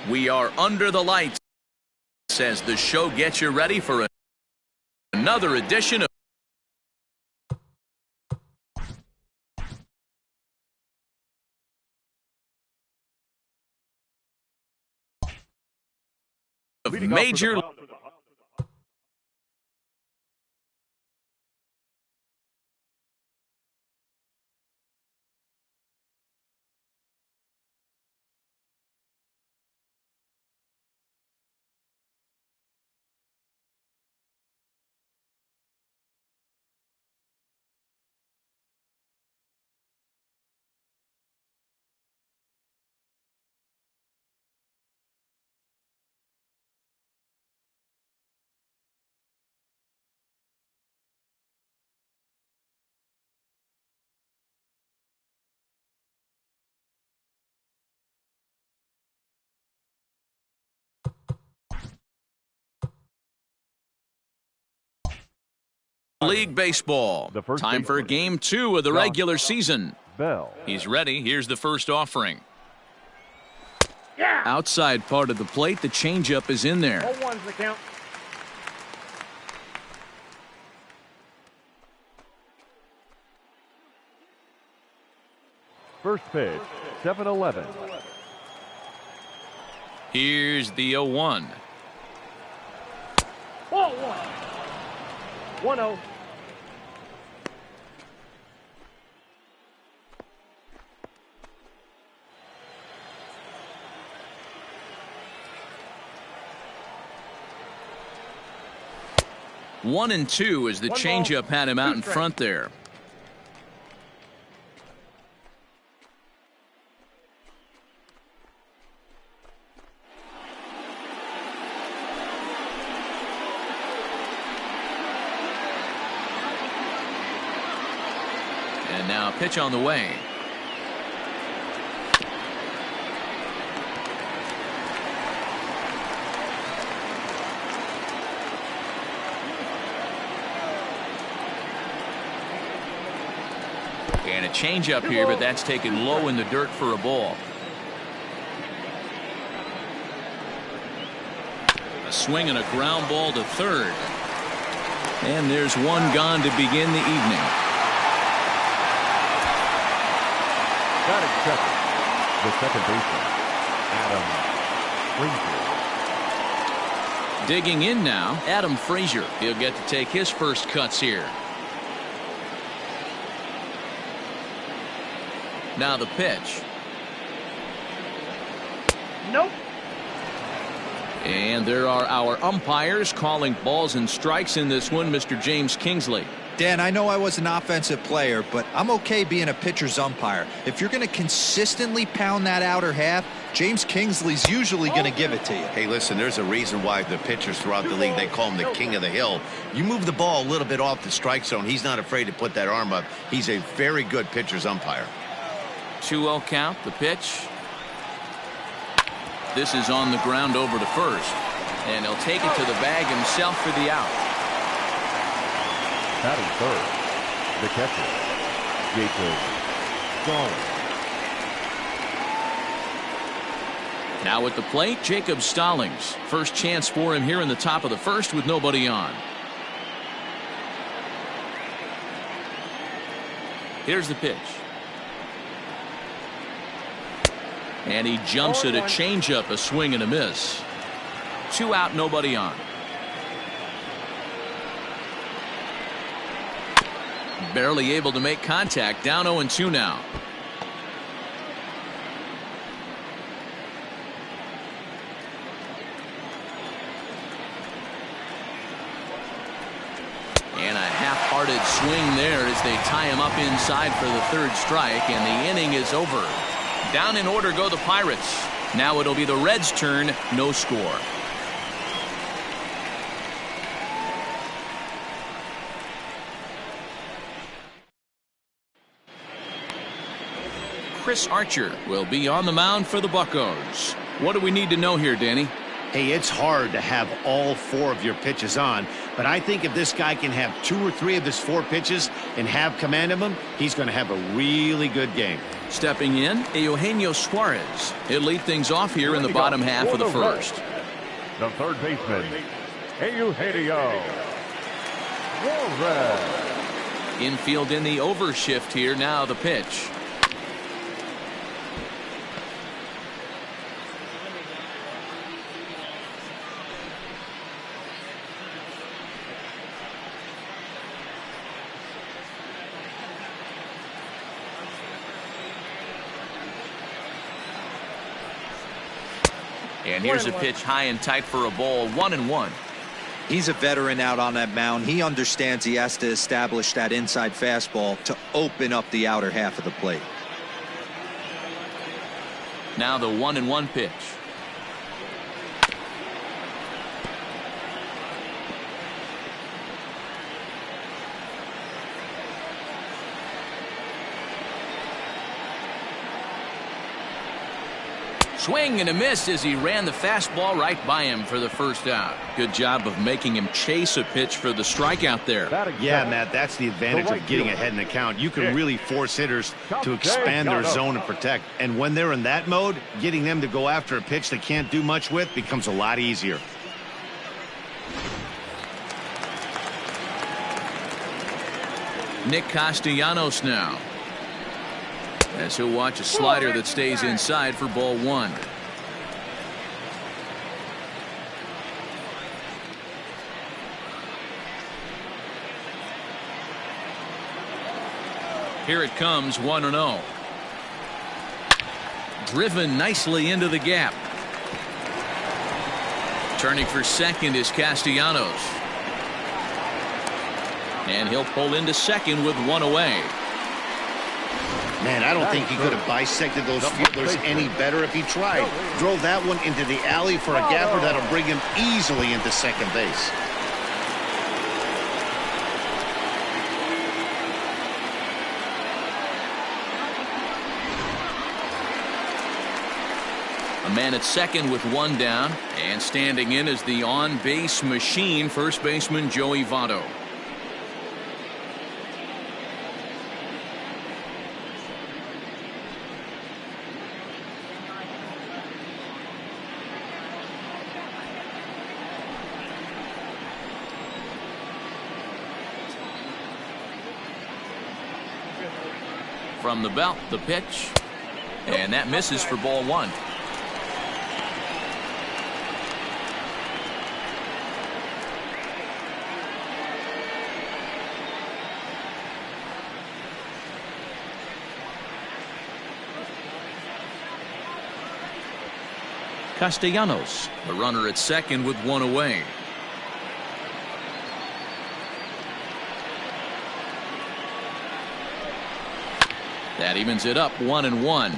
We are under the lights as the show gets you ready for another edition of Major League Baseball. Time for game 2 of the regular season. He's ready. Here's the first offering. Outside part of the plate, the changeup is in there. 0-1's the count. First pitch, 7-11. Here's the 0-1. Ball 1. 1-0. One and two as the changeup had him out in front there. And now pitch on the way. And a changeup here, but that's taken low in the dirt for a ball. A swing and a ground ball to third. And there's one gone to begin the evening. Batting second, the second baseman, Adam Frazier. Digging in now, Adam Frazier. He'll get to take his first cuts here. Now the pitch. Nope. And there are our umpires calling balls and strikes in this one, Mr. James Kingsley. Dan, I know I was an offensive player, but I'm okay being a pitcher's umpire. If you're going to consistently pound that outer half, James Kingsley's usually going to give it to you. Hey, listen, there's a reason why the pitchers throughout the league, they call him the king of the hill. You move the ball a little bit off the strike zone, he's not afraid to put that arm up. He's a very good pitcher's umpire. 2-0 count, the pitch. This is on the ground over to first. And he'll take it to the bag himself for the out. Batting third, the catcher, Jacob Stallings. Now at the plate, Jacob Stallings. First chance for him here in the top of the first with nobody on. Here's the pitch. And he jumps at a changeup, a swing and a miss. 2 out, nobody on. Barely able to make contact, down 0-2 now. And a half-hearted swing there as they tie him up inside for the third strike, and the inning is over. Down in order go the Pirates. Now it'll be the Reds' turn, no score. Chris Archer will be on the mound for the Buccos. What do we need to know here, Danny? Hey, it's hard to have all 4 of your pitches on, but I think if this guy can have 2 or 3 of his 4 pitches and have command of them, he's going to have a really good game. Stepping in, Eugenio Suarez. He'll lead things off here in the bottom half of the first. The third baseman, Eugenio Suarez. Infield in the overshift here. Now the pitch. And here's a pitch high and tight for a ball. 1-1. He's a veteran out on that mound. He understands he has to establish that inside fastball to open up the outer half of the plate. Now the 1-1 pitch. Swing and a miss as he ran the fastball right by him for the first out. Good job of making him chase a pitch for the strikeout there. Yeah, Matt, that's the advantage of getting ahead in the count. You can really force hitters to expand their zone and protect. And when they're in that mode, getting them to go after a pitch they can't do much with becomes a lot easier. Nick Castellanos now, as he'll watch a slider that stays inside for ball 1. Here it comes, 1-0. Driven nicely into the gap. Turning for second is Castellanos. And he'll pull into second with one away. Man, I don't think he could have bisected those fielders any better if he tried. Drove that one into the alley for a gapper that'll bring him easily into second base. A man at second with one down, and standing in is the on-base machine, first baseman Joey Votto. From the belt, the pitch, and that misses for ball 1. Castellanos, the runner at second with one away. That evens it up, 1-1.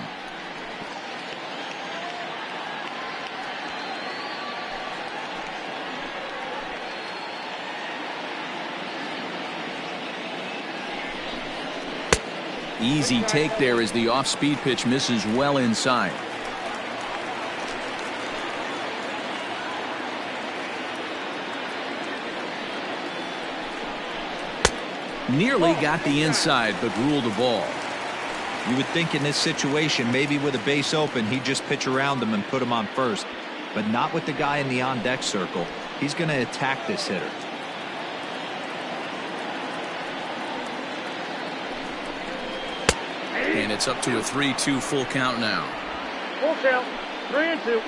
Easy take there as the off-speed pitch misses well inside. Nearly got the inside, but ruled a ball. You would think in this situation, maybe with a base open, he'd just pitch around him and put him on first. But not with the guy in the on-deck circle. He's going to attack this hitter. And it's up to a 3-2 full count now. Full count, 3-2.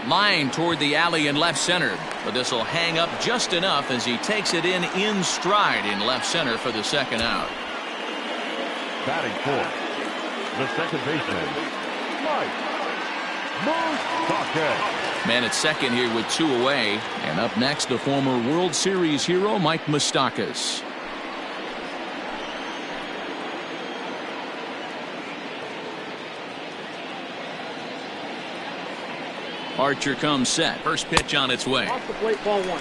Line toward the alley in left center, but this will hang up just enough as he takes it in stride in left center for the second out. Batting fourth, the second baseman, Mike Moustakas. Man at second here with two away, and up next the former World Series hero Mike Moustakas. Archer comes set. First pitch on its way. Off the plate, ball 1.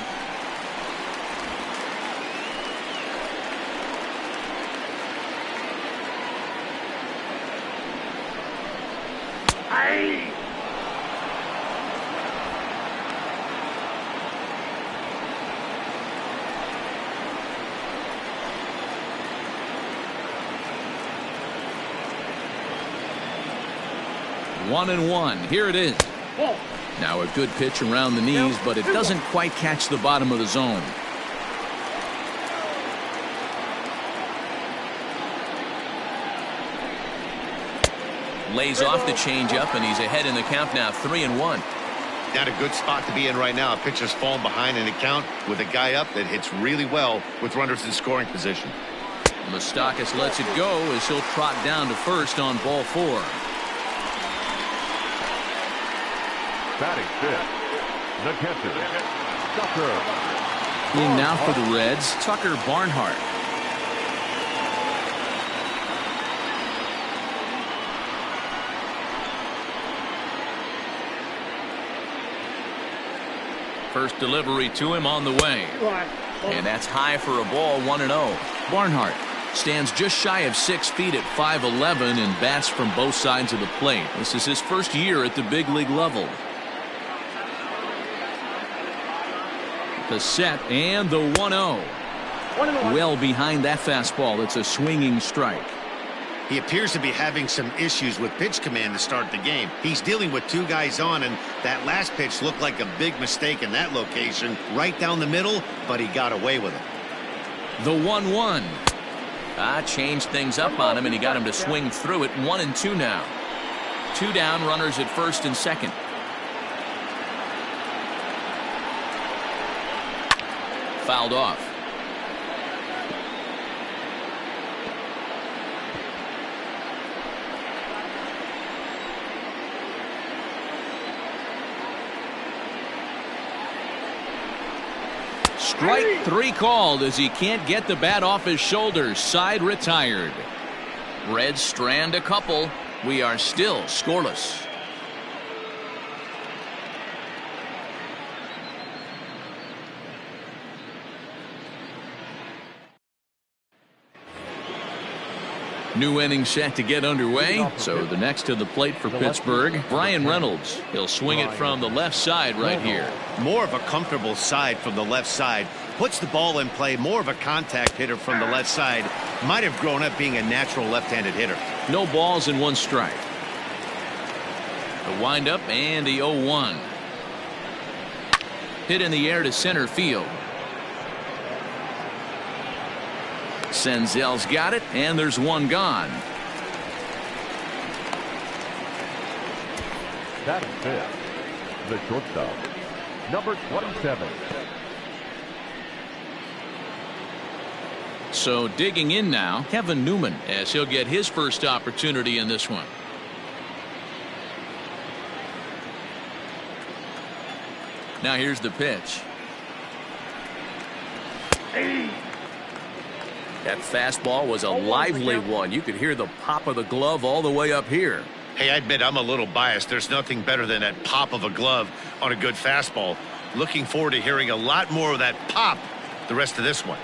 Aye. 1-1. Here it is. Ball. Now a good pitch around the knees, but it doesn't quite catch the bottom of the zone. Lays off the changeup, and he's ahead in the count now, 3-1. Not a good spot to be in right now. A pitcher's falling behind in the count with a guy up that hits really well with runners in scoring position. Moustakas lets it go as he'll trot down to first on ball 4. Batting fifth, the catcher, Tucker. In now for the Reds, Tucker Barnhart. First delivery to him on the way. And that's high for a ball, 1-0. Barnhart stands just shy of 6 feet at 5'11" and bats from both sides of the plate. This is his first year at the big league level. The set and the 1-0. Well behind that fastball. It's a swinging strike. He appears to be having some issues with pitch command to start the game. He's dealing with 2 guys on, and that last pitch looked like a big mistake in that location, right down the middle, but he got away with it. The 1-1. Changed things up on him, and he got him to swing through it. 1-2 now. 2 down, runners at first and second. Fouled off. Strike 3 called as he can't get the bat off his shoulders. Side retired. Reds strand a couple. We are still scoreless. New inning set to get underway. So the next to the plate for Pittsburgh, Brian Reynolds. He'll swing it from the left side right here. More of a comfortable side from the left side. Puts the ball in play. More of a contact hitter from the left side. Might have grown up being a natural left-handed hitter. No balls and 1 strike. The windup and the 0-1. Hit in the air to center field. Senzel's got it, and there's 1 gone. Batting fifth, the shortstop, number 27. So digging in now, Kevin Newman, as he'll get his first opportunity in this one. Now here's the pitch. That fastball was a lively one. You could hear the pop of the glove all the way up here. Hey, I admit I'm a little biased. There's nothing better than that pop of a glove on a good fastball. Looking forward to hearing a lot more of that pop the rest of this one.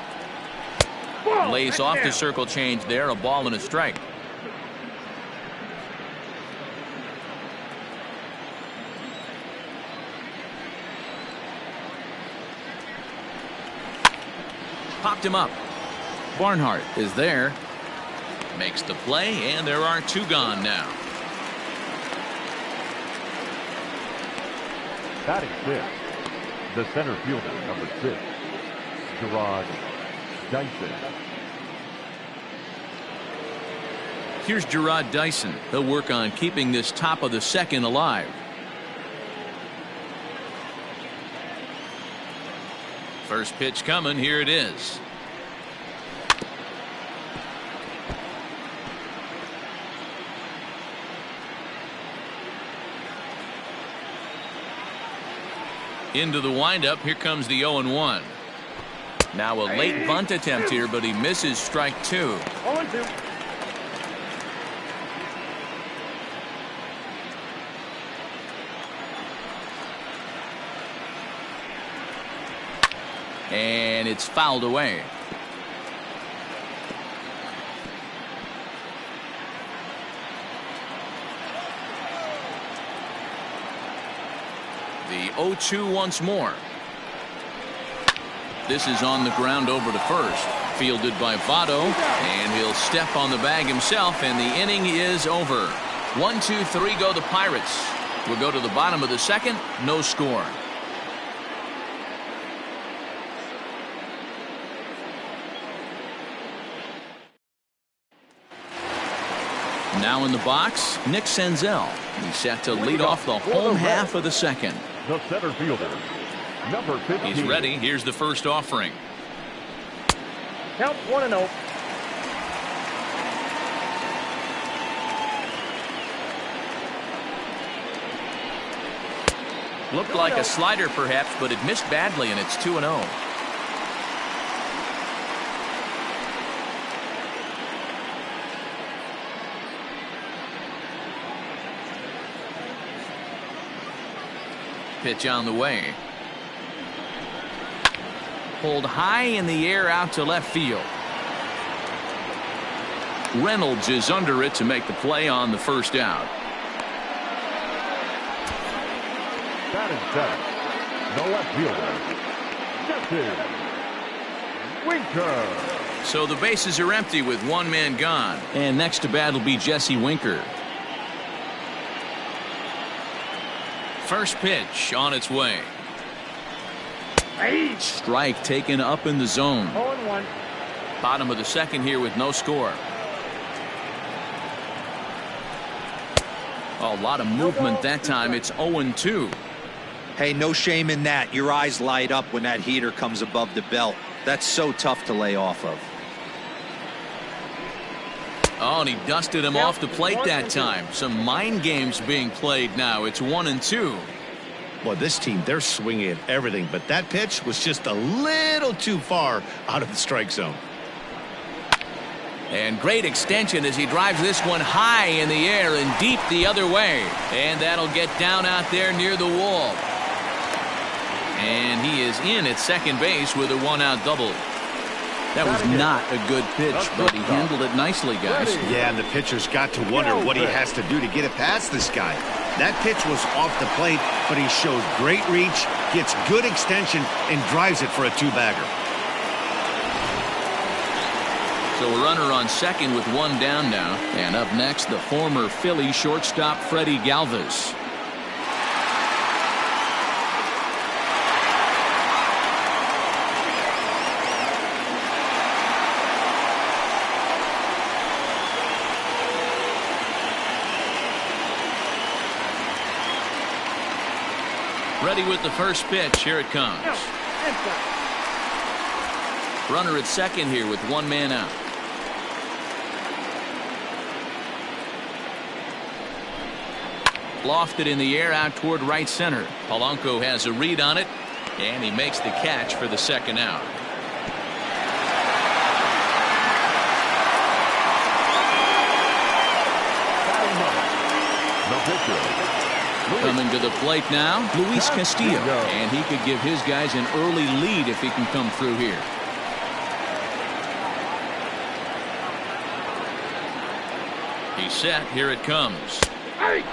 Lays off the circle change there. A ball and a strike. Popped him up. Barnhart is there. Makes the play, and there are 2 gone now. Batting fifth, the center fielder, number 6, Jarrod Dyson. Here's Jarrod Dyson. He'll work on keeping this top of the second alive. First pitch coming. Here it is. Into the windup. Here comes the 0-1. Now a late bunt attempt here, but he misses strike 2. 0-2. And it's fouled away. The 0-2 once more. This is on the ground over to first. Fielded by Votto, and he'll step on the bag himself, and the inning is over. 1, 2, 3 go the Pirates. We'll go to the bottom of the second. No score. Now in the box, Nick Senzel. He's set to lead off the home half of the second. The center fielder, number 15. He's ready. Here's the first offering. Count 1-0. Looked like a slider perhaps, but it missed badly, and it's 2-0. Pitch on the way. Pulled high in the air out to left field. Reynolds is under it to make the play on the first out. Batting seventh, the left fielder, Jesse Winker. So the bases are empty with one man gone. And next to bat will be Jesse Winker. First pitch on its way. Strike taken up in the zone. 0-1. Bottom of the second here with no score. A lot of movement that time. It's 0-2. Hey, no shame in that. Your eyes light up when that heater comes above the belt. That's so tough to lay off of. Oh, and he dusted him off the plate that time. Some mind games being played now. It's 1-2. Well, this team, they're swinging at everything, but that pitch was just a little too far out of the strike zone. And great extension as he drives this one high in the air and deep the other way. And that'll get down out there near the wall. And he is in at second base with a one-out double. That was not a good pitch, but he handled it nicely, guys. Yeah, and the pitcher's got to wonder what he has to do to get it past this guy. That pitch was off the plate, but he shows great reach, gets good extension, and drives it for a two-bagger. So a runner on second with one down now. And up next, the former Philly shortstop Freddie Galvis. Ready with the first pitch. Here it comes. Runner at second here with one man out. Lofted in the air out toward right center. Polanco has a read on it, and he makes the catch for the second out. The pitcher, Coming to the plate now, Luis Castillo. And he could give his guys an early lead if he can come through here. He's set. Here it comes. Hey!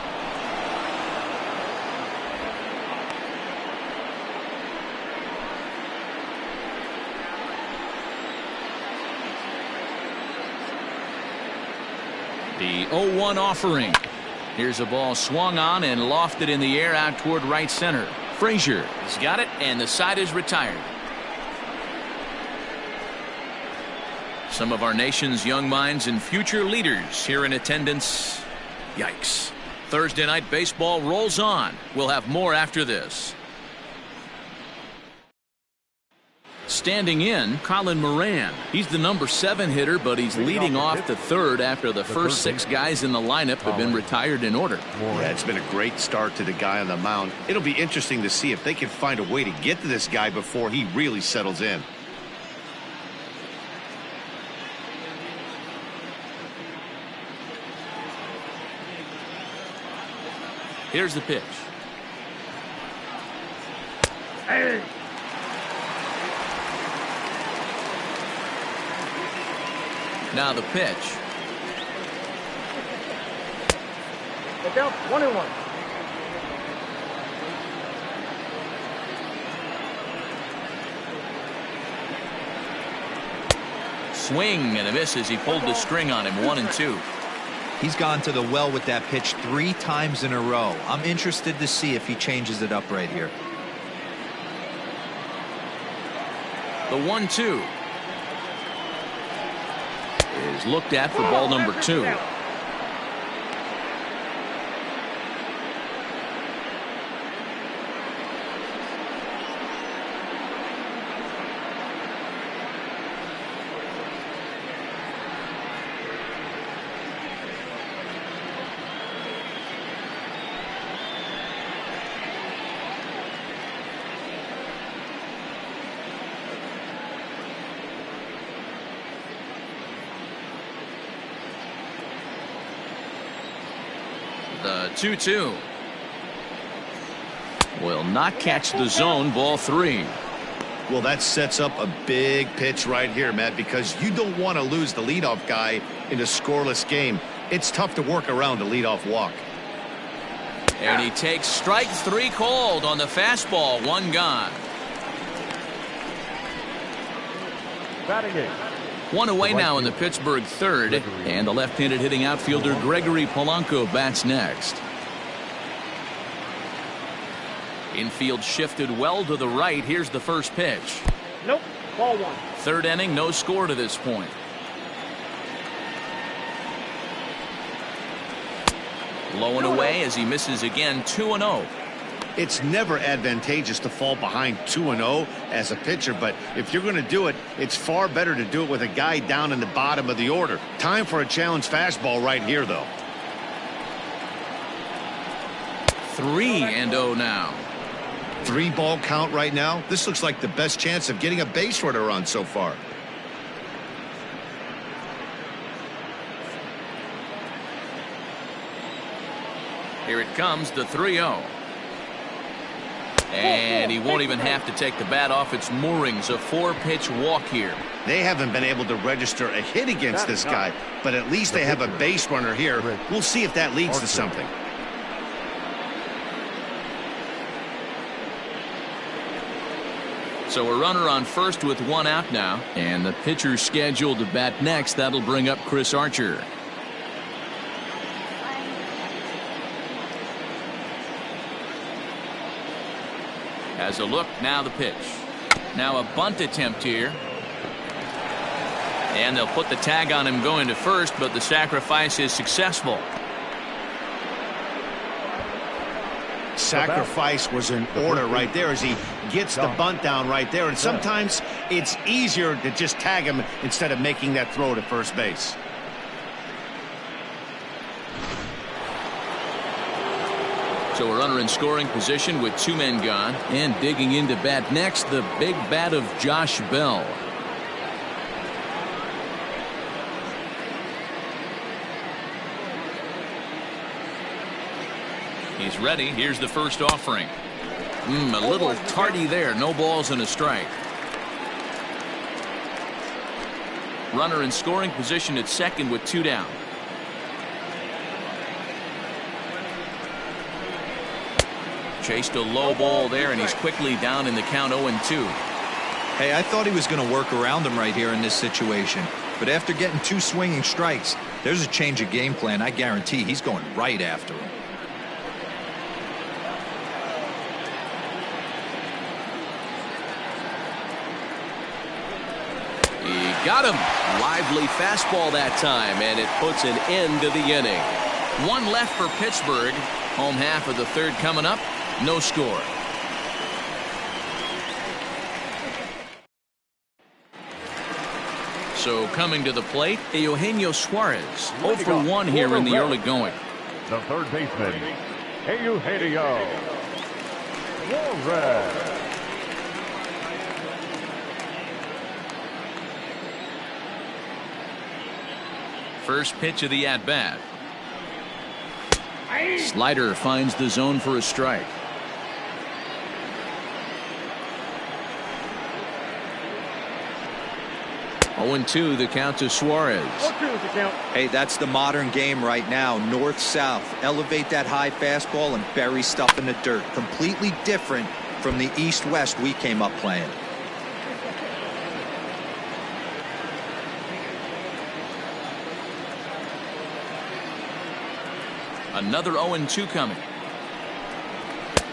The 0-1 offering. Here's a ball swung on and lofted in the air out toward right center. Frazier has got it, and the side is retired. Some of our nation's young minds and future leaders here in attendance. Yikes. Thursday night baseball rolls on. We'll have more after this. Standing in, Colin Moran. He's the number 7 hitter, but he's leading off the third after the first 6 guys in the lineup have been retired in order. Yeah, it's been a great start to the guy on the mound. It'll be interesting to see if they can find a way to get to this guy before he really settles in. Here's the pitch. Hey! Now the pitch. It's out 1-1. Swing and a miss as he pulled the string on him. 1-2. He's gone to the well with that pitch 3 times in a row. I'm interested to see if he changes it up right here. The 1-2 is looked at for ball number 2. The 2-2 will not catch the zone. Ball 3. Well, that sets up a big pitch right here, Matt, because you don't want to lose the leadoff guy in a scoreless game. It's tough to work around a leadoff walk. And he takes strike 3 called on the fastball. 1 gone. Batting 8. 1 away now in the Pittsburgh third, and the left-handed hitting outfielder Gregory Polanco bats next. Infield shifted well to the right. Here's the first pitch. Nope. Ball 1. Third inning, no score to this point. Low and away as he misses again. 2-0. It's never advantageous to fall behind 2-0 as a pitcher, but if you're going to do it, it's far better to do it with a guy down in the bottom of the order. Time for a challenge fastball right here, though. 3-0 now. 3-ball count right now. This looks like the best chance of getting a base runner on so far. Here it comes, the 3-0. And he won't even have to take the bat off its moorings. A 4-pitch walk here. They haven't been able to register a hit against this guy, but at least they have a base runner here. We'll see if that leads to something. So a runner on first with 1 out now. And the pitcher scheduled to bat next. That'll bring up Chris Archer. Has a look, now the pitch. Now a bunt attempt here. And they'll put the tag on him going to first, but the sacrifice is successful. Sacrifice was in order right there as he gets the bunt down right there. And sometimes it's easier to just tag him instead of making that throw to first base. So a runner in scoring position with 2 men gone, and digging into bat next, the big bat of Josh Bell. He's ready. Here's the first offering. A little tardy there. No balls and a strike. Runner in scoring position at second with 2 down. Chased a low ball there, and he's quickly down in the count. 0-2. Hey, I thought he was going to work around him right here in this situation. But after getting 2 swinging strikes, there's a change of game plan. I guarantee he's going right after him. He got him. Lively fastball that time, and it puts an end to the inning. 1 left for Pittsburgh. Home half of the third coming up. No score. So coming to the plate, Eugenio Suarez. 0 for 1 here in the early going. The third baseman, Eugenio Suarez. First pitch of the at-bat. Slider finds the zone for a strike. 0-2 the count to Suarez. 0-2 is the count. Hey, that's the modern game right now. North-south. Elevate that high fastball and bury stuff in the dirt. Completely different from the east-west we came up playing. Another 0-2 coming.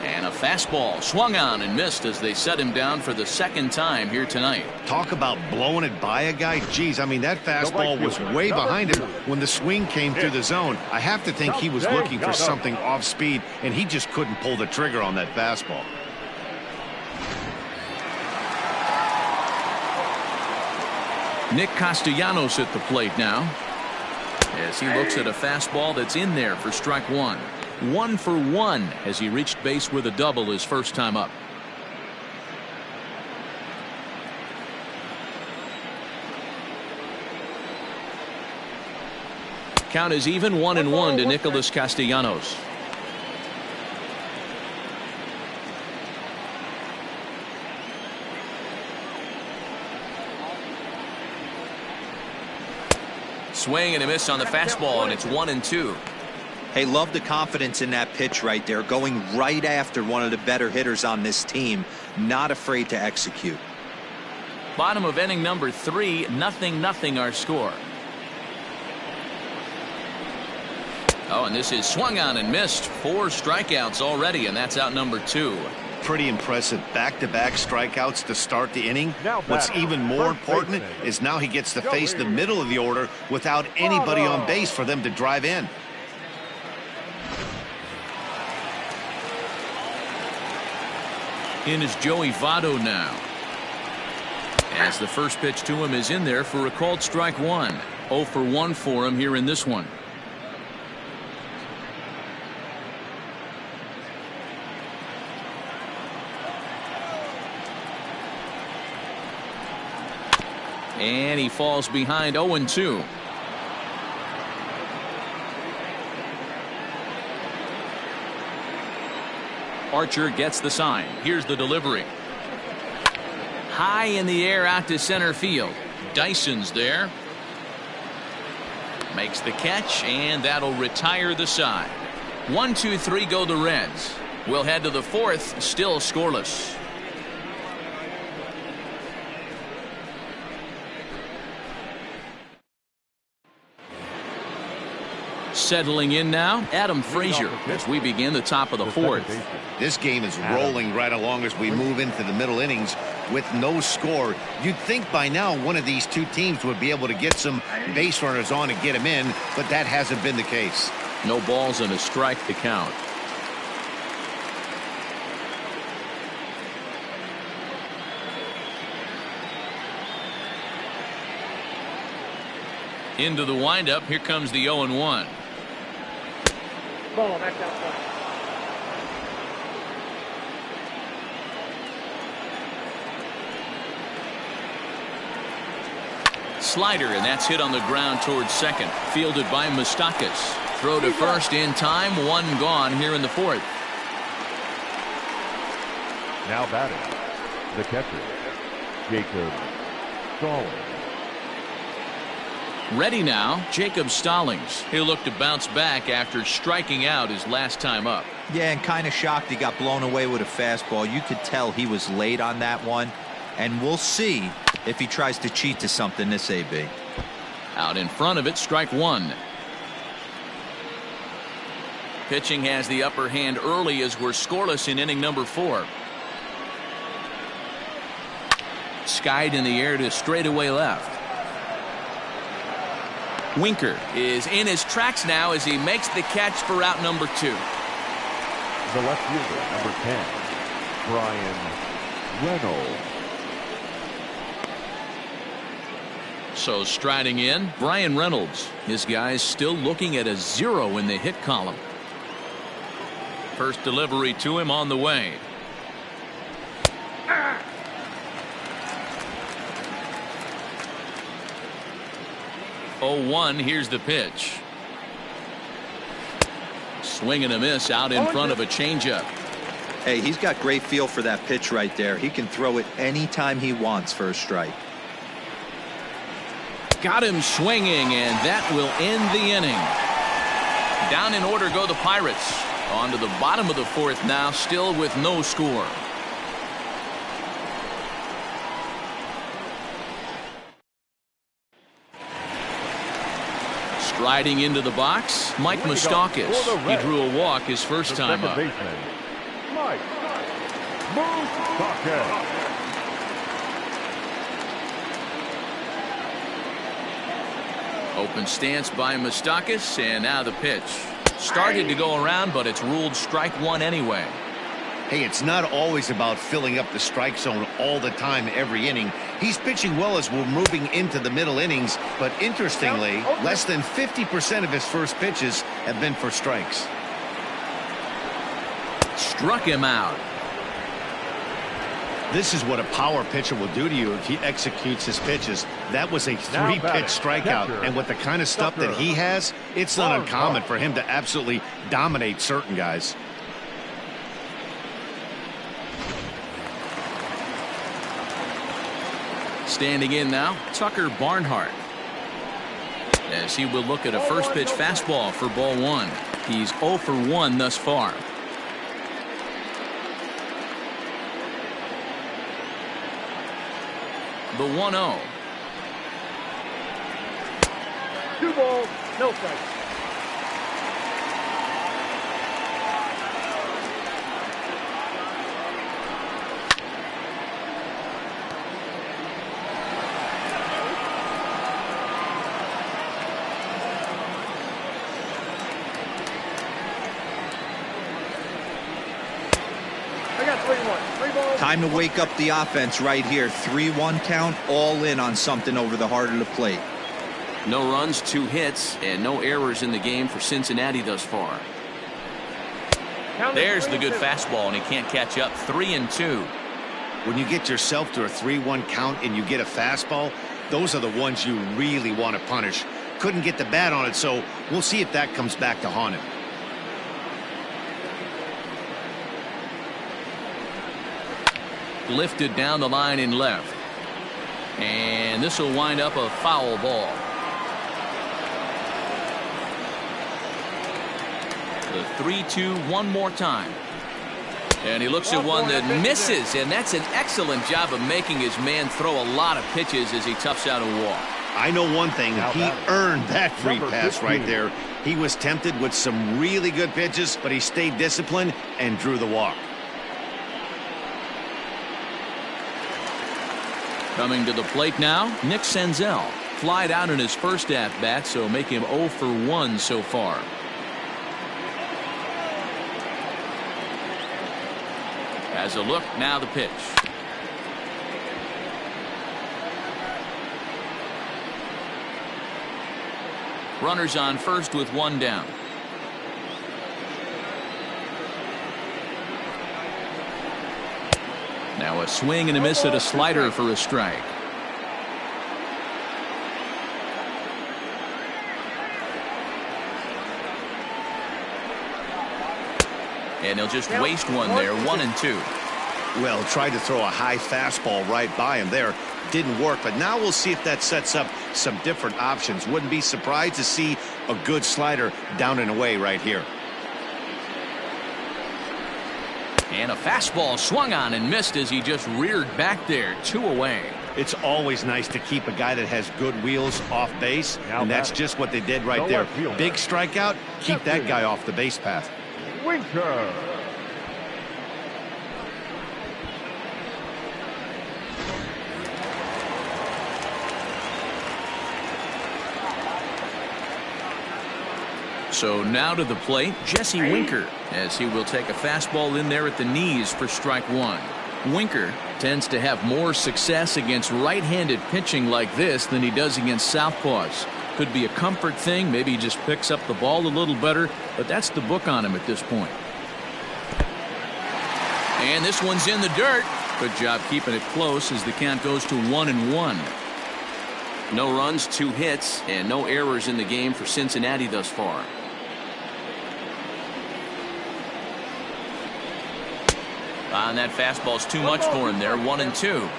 And a fastball swung on and missed as they set him down for the second time here tonight. Talk about blowing it by a guy. Geez, I mean, that fastball was way behind him when the swing came through the zone. I have to think he was looking for something off speed, and he just couldn't pull the trigger on that fastball. Nick Castellanos at the plate now as he looks at a fastball that's in there for strike one. 1 for 1 as he reached base with a double his first time up. Count is even 1-1 to Nicholas Castellanos. Swing and a miss on the fastball, and it's 1-2. Hey, love the confidence in that pitch right there, going right after one of the better hitters on this team, not afraid to execute. Bottom of inning number 3, 0-0 our score. Oh, and this is swung on and missed. 4 strikeouts already, and that's out number 2. Pretty impressive back-to-back strikeouts to start the inning. What's even more important is now he gets to face the middle of the order without anybody on base for them to drive in. In is Joey Votto now, as the first pitch to him is in there for a called strike 1. 0 for 1 for him here in this one. And he falls behind 0-2. Archer gets the sign. Here's the delivery. High in the air out to center field. Dyson's there. Makes the catch, and that'll retire the side. 1-2-3 go the Reds. We'll head to the 4th, still scoreless. Settling in now, Adam Frazier, as we begin the top of the 4th. This game is rolling right along as we move into the middle innings with no score. You'd think by now one of these two teams would be able to get some base runners on and get them in, but that hasn't been the case. No balls and a strike to count. Into the windup, here comes the 0-1. Ball back outside. Slider, and that's hit on the ground towards second. Fielded by Moustakas. Throw to first in time. 1 gone here in the 4th. Now batting, the catcher, Jacob Stallings. Ready now, Jacob Stallings. He'll look to bounce back after striking out his last time up. Yeah, and kind of shocked he got blown away with a fastball. You could tell he was late on that one. And we'll see if he tries to cheat to something this AB. Out in front of it, strike 1. Pitching has the upper hand early as we're scoreless in inning number 4. Skied in the air to straightaway left. Winker is in his tracks now as he makes the catch for out number 2. The left fielder, number 10, Bryan Reynolds. So striding in, Bryan Reynolds. His guys still looking at a 0 in the hit column. First delivery to him on the way. Oh, here's the pitch. Swing and a miss out in front of a changeup. Hey, he's got great feel for that pitch right there. He can throw it anytime he wants for a strike. Got him swinging, and that will end the inning. Down in order go the Pirates. On to the bottom of the 4th now, still with no score. Striding into the box, Mike Moustakas. He drew a walk his first time up. Baseman, Mike Moustakas. Open stance by Moustakas, and now the pitch. Started to go around, but it's ruled strike one anyway. Hey, it's not always about filling up the strike zone all the time every inning. He's pitching well as we're moving into the middle innings, but interestingly, less than 50% of his first pitches have been for strikes. Struck him out. This is what a power pitcher will do to you if he executes his pitches. That was a three-pitch strikeout, and with the kind of stuff that he has, it's not uncommon for him to absolutely dominate certain guys. Standing in now, Tucker Barnhart. As he will look at a first pitch fastball for ball one. He's 0 for 1 thus far. The 1-0. 2 balls, no strikes. I got 3-1. 3 balls. Time to wake up the offense right here. 3-1 count, all in on something over the heart of the plate. No runs, 2 hits, and no errors in the game for Cincinnati thus far. There's the good fastball, and he can't catch up. 3-2. When you get yourself to a 3-1 count and you get a fastball, those are the ones you really want to punish. Couldn't get the bat on it, so we'll see if that comes back to haunt him. Lifted down the line in left. And this will wind up a foul ball. The 3-2 one more time. And he looks at one that misses, and that's an excellent job of making his man throw a lot of pitches as he toughs out a walk. I know one thing, he earned that free pass right there. He was tempted with some really good pitches, but he stayed disciplined and drew the walk. Coming to the plate now, Nick Senzel. Flied out in his first at-bat, so make him 0 for 1 so far. As a look, now the pitch. Runners on first with 1 down. Now a swing and a miss at a slider for a strike. And he'll just waste one there. 1-2. Well, tried to throw a high fastball right by him there. Didn't work, but now we'll see if that sets up some different options. Wouldn't be surprised to see a good slider down and away right here. And a fastball swung on and missed as he just reared back there. 2 away. It's always nice to keep a guy that has good wheels off base, and that's just what they did right there. Big strikeout, keep that guy off the base path. Winker. So now to the plate, Jesse Winker, as he will take a fastball in there at the knees for strike 1. Winker tends to have more success against right-handed pitching like this than he does against southpaws. Could be a comfort thing. Maybe he just picks up the ball a little better, but that's the book on him at this point. And this one's in the dirt. Good job keeping it close as the count goes to 1-1. No runs, 2 hits, and no errors in the game for Cincinnati thus far. And that fastball's too much for him there. 1-2.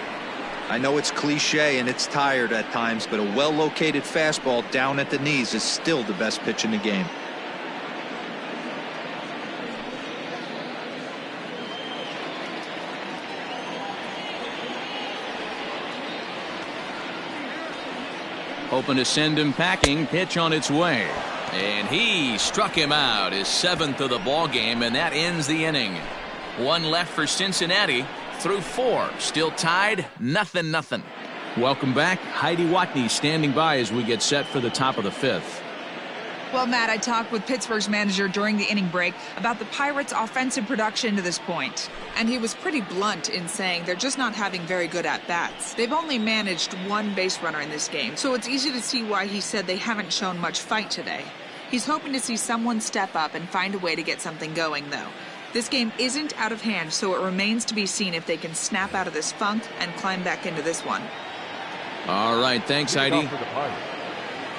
I know it's cliche and it's tired at times, but a well-located fastball down at the knees is still the best pitch in the game. Hoping to send him packing. Pitch on its way. And he struck him out, his 7th of the ball game, and that ends the inning. One left for Cincinnati through 4. Still tied, 0-0. Welcome back. Heidi Watney standing by as we get set for the top of the 5th. Well, Matt, I talked with Pittsburgh's manager during the inning break about the Pirates' offensive production to this point. And he was pretty blunt in saying they're just not having very good at-bats. They've only managed 1 base runner in this game, so it's easy to see why he said they haven't shown much fight today. He's hoping to see someone step up and find a way to get something going, though. This game isn't out of hand, so it remains to be seen if they can snap out of this funk and climb back into this one. All right, thanks, Heidi.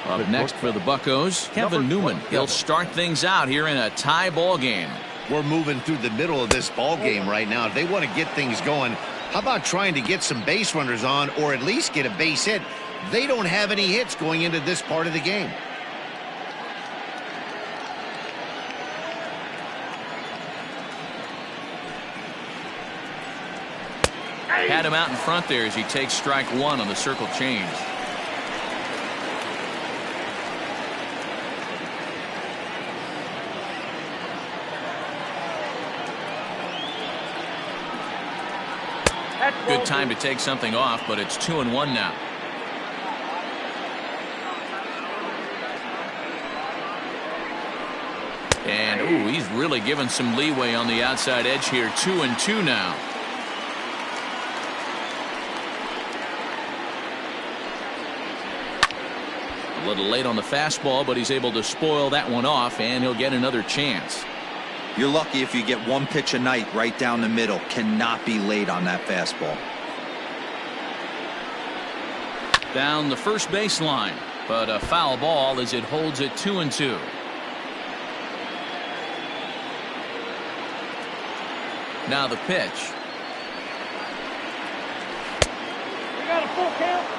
Up next for the Buccos, Kevin Newman. He'll start things out here in a tie ball game. We're moving through the middle of this ball game right now. If they want to get things going, how about trying to get some base runners on or at least get a base hit? They don't have any hits going into this part of the game. Had him out in front there as he takes strike 1 on the circle change. Good time to take something off, but it's 2-1 now. And, ooh, he's really given some leeway on the outside edge here. 2-2 now. A little late on the fastball, but he's able to spoil that one off, and he'll get another chance. You're lucky if you get 1 pitch a night right down the middle. Cannot be late on that fastball. Down the first baseline, but a foul ball as it holds it 2-2. Now the pitch.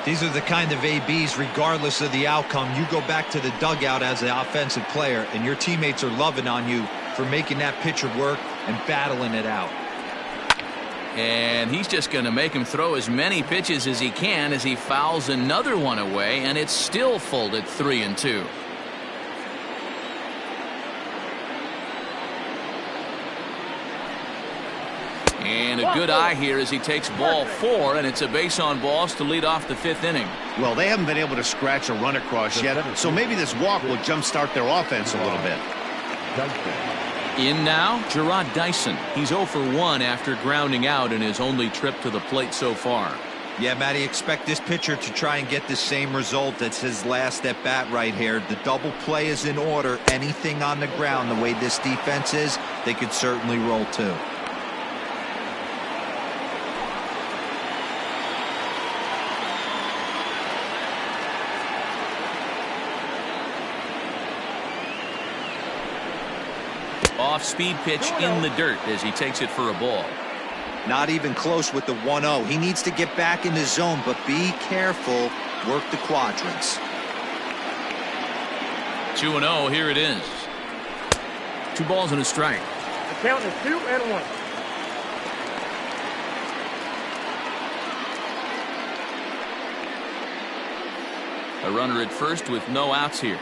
These are the kind of ABs, regardless of the outcome, you go back to the dugout as the offensive player, and your teammates are loving on you for making that pitcher work and battling it out. And he's just going to make him throw as many pitches as he can as he fouls another one away, and it's still folded 3-2. And a good eye here as he takes ball 4, and it's a base on balls to lead off the 5th inning. Well, they haven't been able to scratch a run across yet, so maybe this walk will jumpstart their offense a little bit. In now, Jarrod Dyson. He's 0 for 1 after grounding out in his only trip to the plate so far. Yeah, Matty, expect this pitcher to try and get the same result as his last at bat right here. The double play is in order. Anything on the ground, the way this defense is, they could certainly roll too. Off-speed pitch in the dirt as he takes it for a ball. Not even close with the 1-0. He needs to get back in the zone, but be careful. Work the quadrants. 2-0, here it is. 2 balls and a strike. The count is 2-1. A runner at first with no outs here.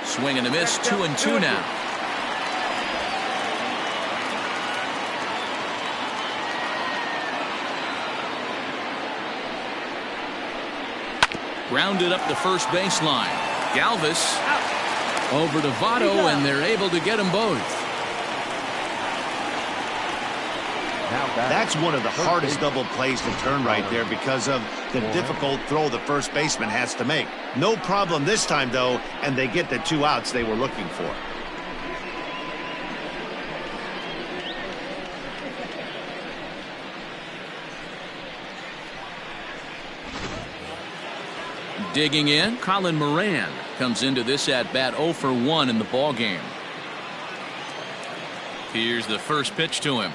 Swing and a miss, 2-2 now. Grounded up the first baseline. Galvis over to Votto, and they're able to get them both. That's one of the hardest double plays to turn right there because of the difficult throw the first baseman has to make. No problem this time, though, and they get the 2 outs they were looking for. Digging in, Colin Moran comes into this at-bat 0 for 1 in the ballgame. Here's the first pitch to him.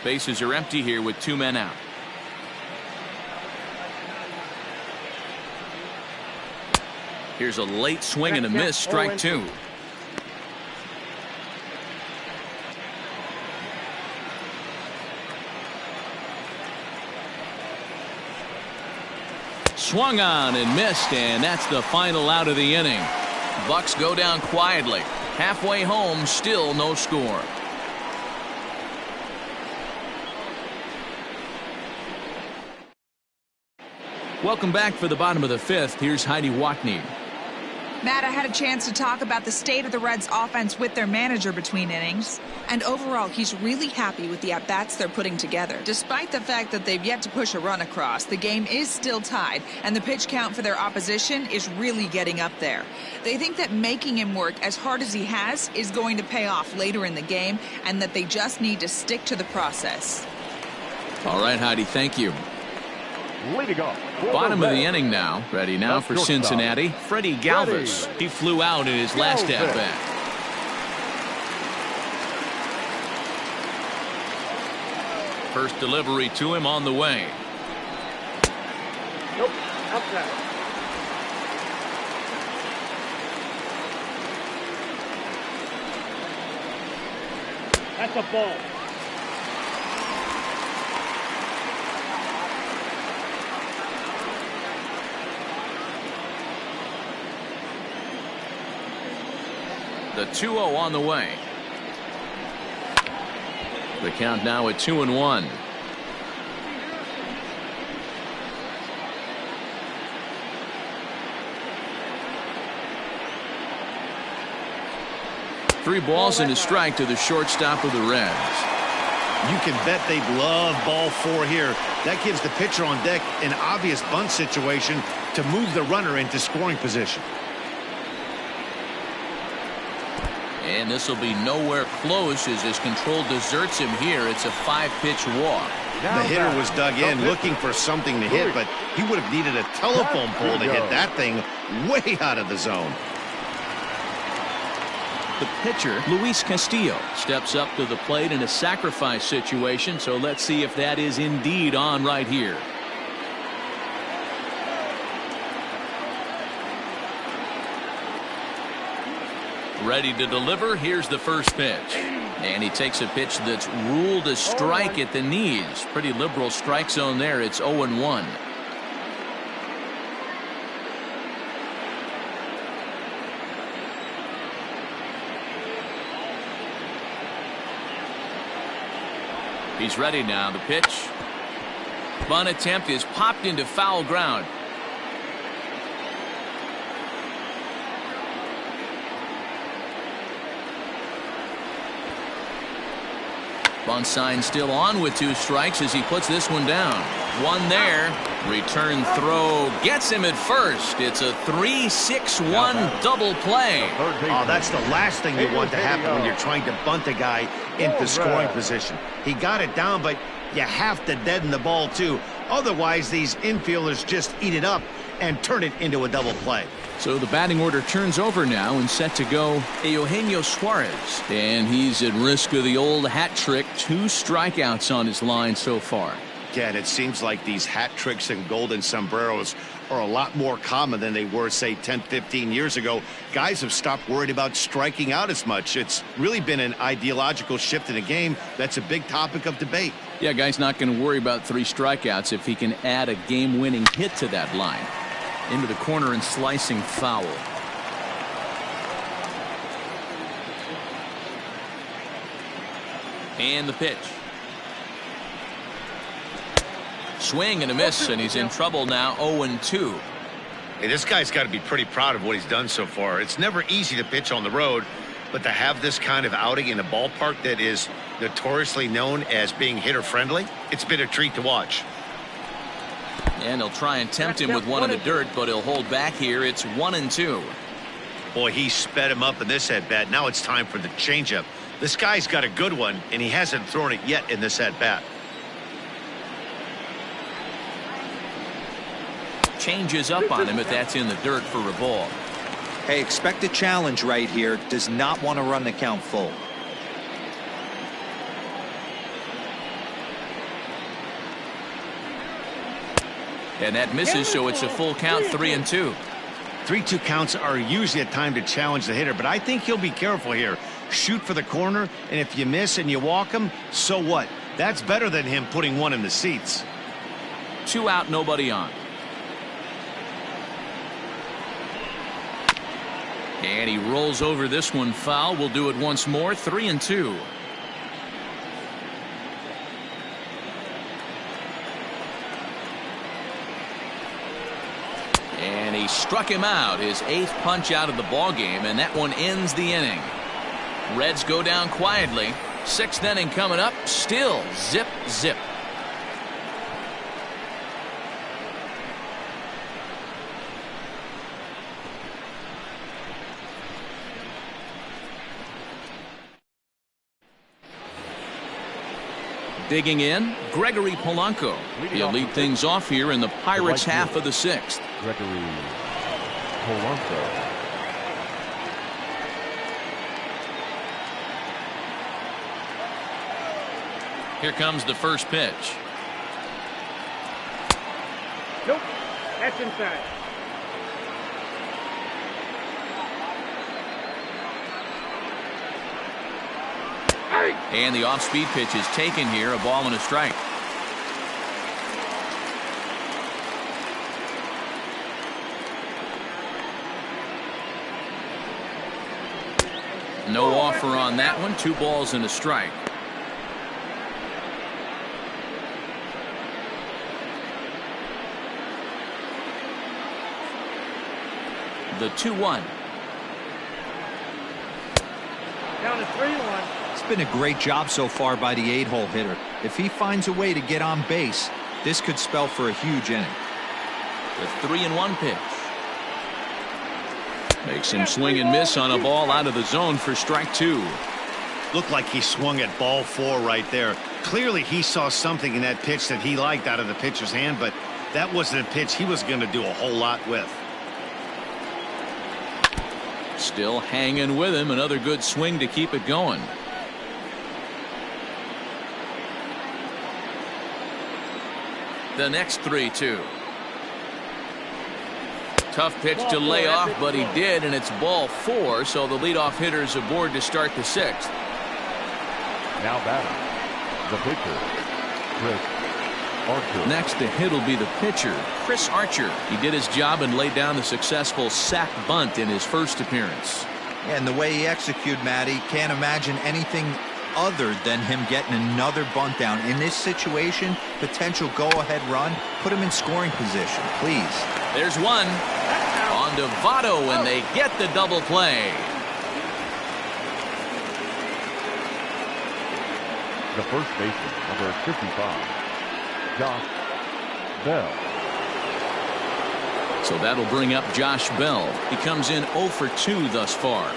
Bases are empty here with 2 men out. Here's a late swing and a miss, strike two. Swung on and missed, and that's the final out of the inning. Bucks go down quietly. Halfway home, still no score. Welcome back for the bottom of the fifth. Here's Heidi Watney. Matt, I had a chance to talk about the state of the Reds offense with their manager between innings. And overall, he's really happy with the at-bats they're putting together. Despite the fact that they've yet to push a run across, the game is still tied, and the pitch count for their opposition is really getting up there. They think that making him work as hard as he has is going to pay off later in the game, and that they just need to stick to the process. All right, Heidi, thank you. Leading off. Bottom of the inning now. Ready now for Cincinnati. Freddie Galvis. He flew out in his last at-bat. First delivery to him on the way. Nope. Outside. That's a ball. The 2-0 on the way. The count now at 2-1. Three balls and a strike to the shortstop of the Reds. You can bet they'd love ball four here. That gives the pitcher on deck an obvious bunt situation to move the runner into scoring position. And this will be nowhere close as his control deserts him here. It's a 5-pitch walk. The hitter was dug in looking for something to hit, but he would have needed a telephone pole to hit that thing way out of the zone. The pitcher, Luis Castillo, steps up to the plate in a sacrifice situation, so let's see if that is indeed on right here. Ready to deliver. Here's the first pitch. And he takes a pitch that's ruled a strike at the knees. Pretty liberal strike zone there. It's 0-1. He's ready now. The pitch. Bunt attempt is popped into foul ground. Bunt sign still on with 2 strikes as he puts this one down. One there. Return throw gets him at first. It's a 3-6-1 double play. Oh, that's the last thing you want to happen when you're trying to bunt a guy into scoring position. He got it down, but you have to deaden the ball too. Otherwise, these infielders just eat it up and turn it into a double play. So the batting order turns over now and set to go Eugenio Suarez. And he's at risk of the old hat trick. 2 strikeouts on his line so far. Again, it seems like these hat tricks and golden sombreros are a lot more common than they were, say, 10, 15 years ago. Guys have stopped worried about striking out as much. It's really been an ideological shift in the game. That's a big topic of debate. Yeah, guy's not going to worry about 3 strikeouts if he can add a game-winning hit to that line. Into the corner and slicing foul. And the pitch. Swing and a miss, and he's in trouble now. 0-2. Hey, this guy's got to be pretty proud of what he's done so far. It's never easy to pitch on the road, but to have this kind of outing in a ballpark that is notoriously known as being hitter-friendly, it's been a treat to watch. And he'll try and tempt him with one in the dirt, but he'll hold back here. It's 1-2. Boy, he sped him up in this at-bat. Now it's time for the changeup. This guy's got a good one, and he hasn't thrown it yet in this at-bat. Changes up on him if that's in the dirt for a ball. Hey, expect a challenge right here. Does not want to run the count full. And that misses, so it's a full count, 3-2. 3-2 counts are usually a time to challenge the hitter, but I think he'll be careful here. Shoot for the corner, and if you miss and you walk him, so what? That's better than him putting one in the seats. 2 out, nobody on. And he rolls over this one foul. We'll do it once more. 3-2. And he struck him out, his 8th punch out of the ball game, and that one ends the inning. Reds go down quietly. 6th inning coming up. Still zip zip. Digging in, Gregory Polanco. He'll lead things off here in the Pirates' half of the 6th. Gregory Polanco. Here comes the first pitch. Nope. That's inside. And the off-speed pitch is taken here, a ball and a strike. No offer on that one. 2 balls and a strike. The 2-1. Down to 3-1. It's been a great job so far by the 8-hole hitter. If he finds a way to get on base, this could spell for a huge inning. The 3-1 pitch. Makes him swing and miss on a ball out of the zone for strike 2. Looked like he swung at ball 4 right there. Clearly he saw something in that pitch that he liked out of the pitcher's hand, but that wasn't a pitch he was going to do a whole lot with. Still hanging with him. Another good swing to keep it going. The next 3-2. Tough pitch to lay off, but he did, and it's ball 4, so the leadoff hitter's aboard to start the 6th. Now batting, the pitcher, Chris Archer. Next to hit will be the pitcher, Chris Archer. He did his job and laid down the successful sac bunt in his first appearance. And the way he executed, Matty, can't imagine anything other than him getting another bunt down. In this situation, potential go-ahead run, put him in scoring position, please. There's one. On to Votto, and they get the double play. The first baseman, number 55, Josh Bell. So that'll bring up Josh Bell. He comes in 0 for 2 thus far.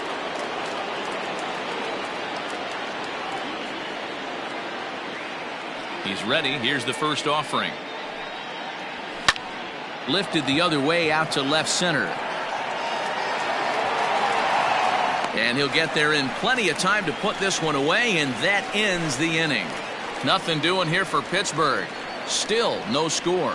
He's ready. Here's the first offering. Lifted the other way out to left center. And he'll get there in plenty of time to put this one away, and that ends the inning. Nothing doing here for Pittsburgh. Still no score.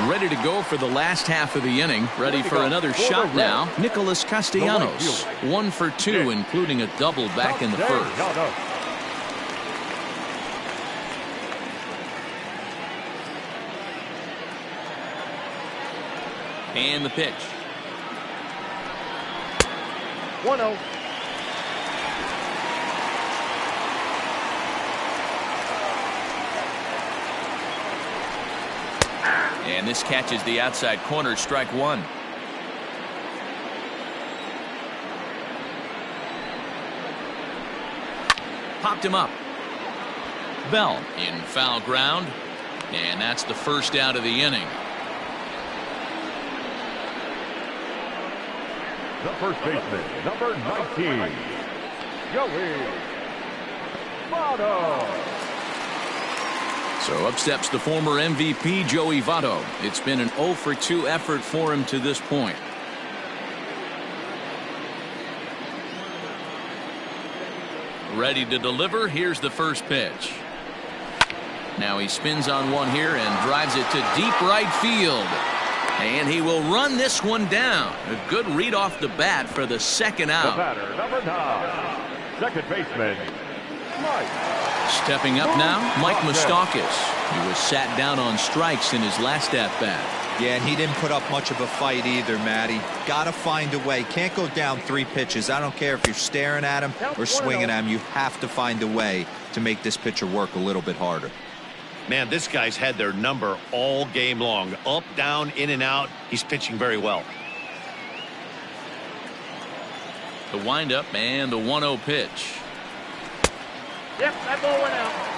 Ready to go for the last half of the inning. Ready for another shot now. Nicholas Castellanos. 1 for 2, including a double back in the first. And the pitch. 1-0. And this catches the outside corner, strike 1. Popped him up. Bell in foul ground, and that's the first out of the inning. The first baseman, number 19, Joey Votto. So up steps the former MVP, Joey Votto. It's been an 0 for 2 effort for him to this point. Ready to deliver. Here's the first pitch. Now he spins on one here and drives it to deep right field. And he will run this one down. A good read off the bat for the second The out. batter, number 9, second baseman, Mike. Stepping up now, Mike Moustakas. He was sat down on strikes in his last at-bat. Yeah, and he didn't put up much of a fight either, Matty. Gotta find a way. Can't go down 3 pitches. I don't care if you're staring at him or swinging at him. You have to find a way to make this pitcher work a little bit harder. Man, this guy's had their number all game long. Up, down, in and out. He's pitching very well. The windup and the 1-0 pitch. Yep, that ball went out.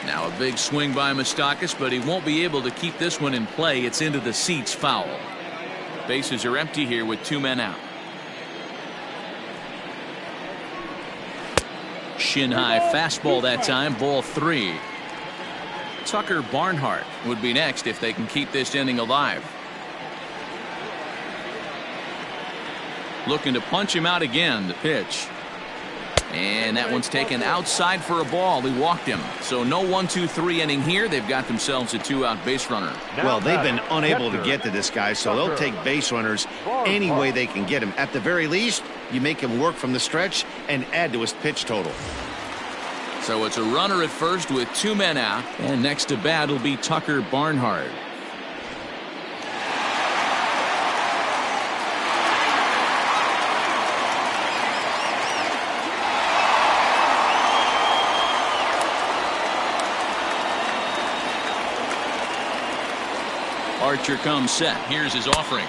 Now a big swing by Moustakas, but he won't be able to keep this one in play. It's into the seats, foul. Bases are empty here with 2 men out. Shin high fastball that time, ball 3. Tucker Barnhart would be next if they can keep this inning alive. Looking to punch him out again, the pitch. And that one's taken outside for a ball. He walked him. So no 1-2-3 inning here. They've got themselves a 2-out base runner. Well, they've been unable to get to this guy, so they'll take base runners any way they can get him. At the very least, you make him work from the stretch and add to his pitch total. So it's a runner at first with 2 men out. And next to bat will be Tucker Barnhart. Archer comes set. Here's his offering.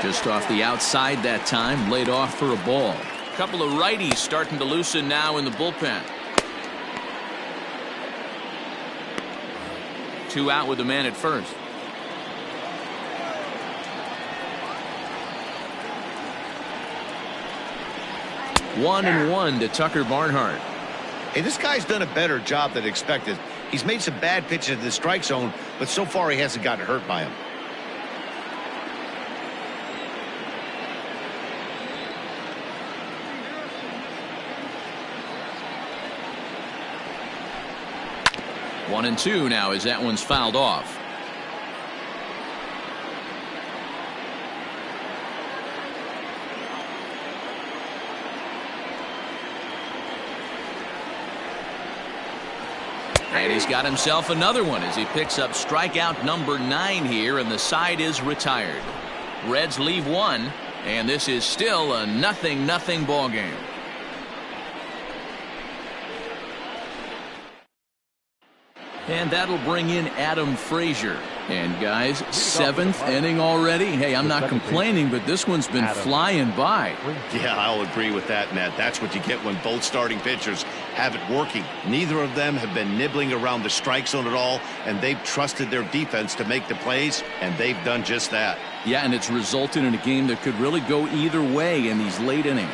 Just off the outside that time, laid off for a ball. Couple of righties starting to loosen now in the bullpen. 2 out with the man at first. One and one to Tucker Barnhart. Hey, this guy's done a better job than expected. He's made some bad pitches in the strike zone, but so far he hasn't gotten hurt by him. One and two now as that one's fouled off. And he's got himself another one as he picks up strikeout number 9 here, and the side is retired. Reds leave 1, and this is still a 0-0 ball game. And that'll bring in Adam Frazier. And guys, 7th inning already. Hey, I'm not complaining, but this one's been flying by. Yeah, I'll agree with that, Nat. That's what you get when both starting pitchers have it working. Neither of them have been nibbling around the strike zone at all, and they've trusted their defense to make the plays, and they've done just that. Yeah, and it's resulted in a game that could really go either way in these late innings.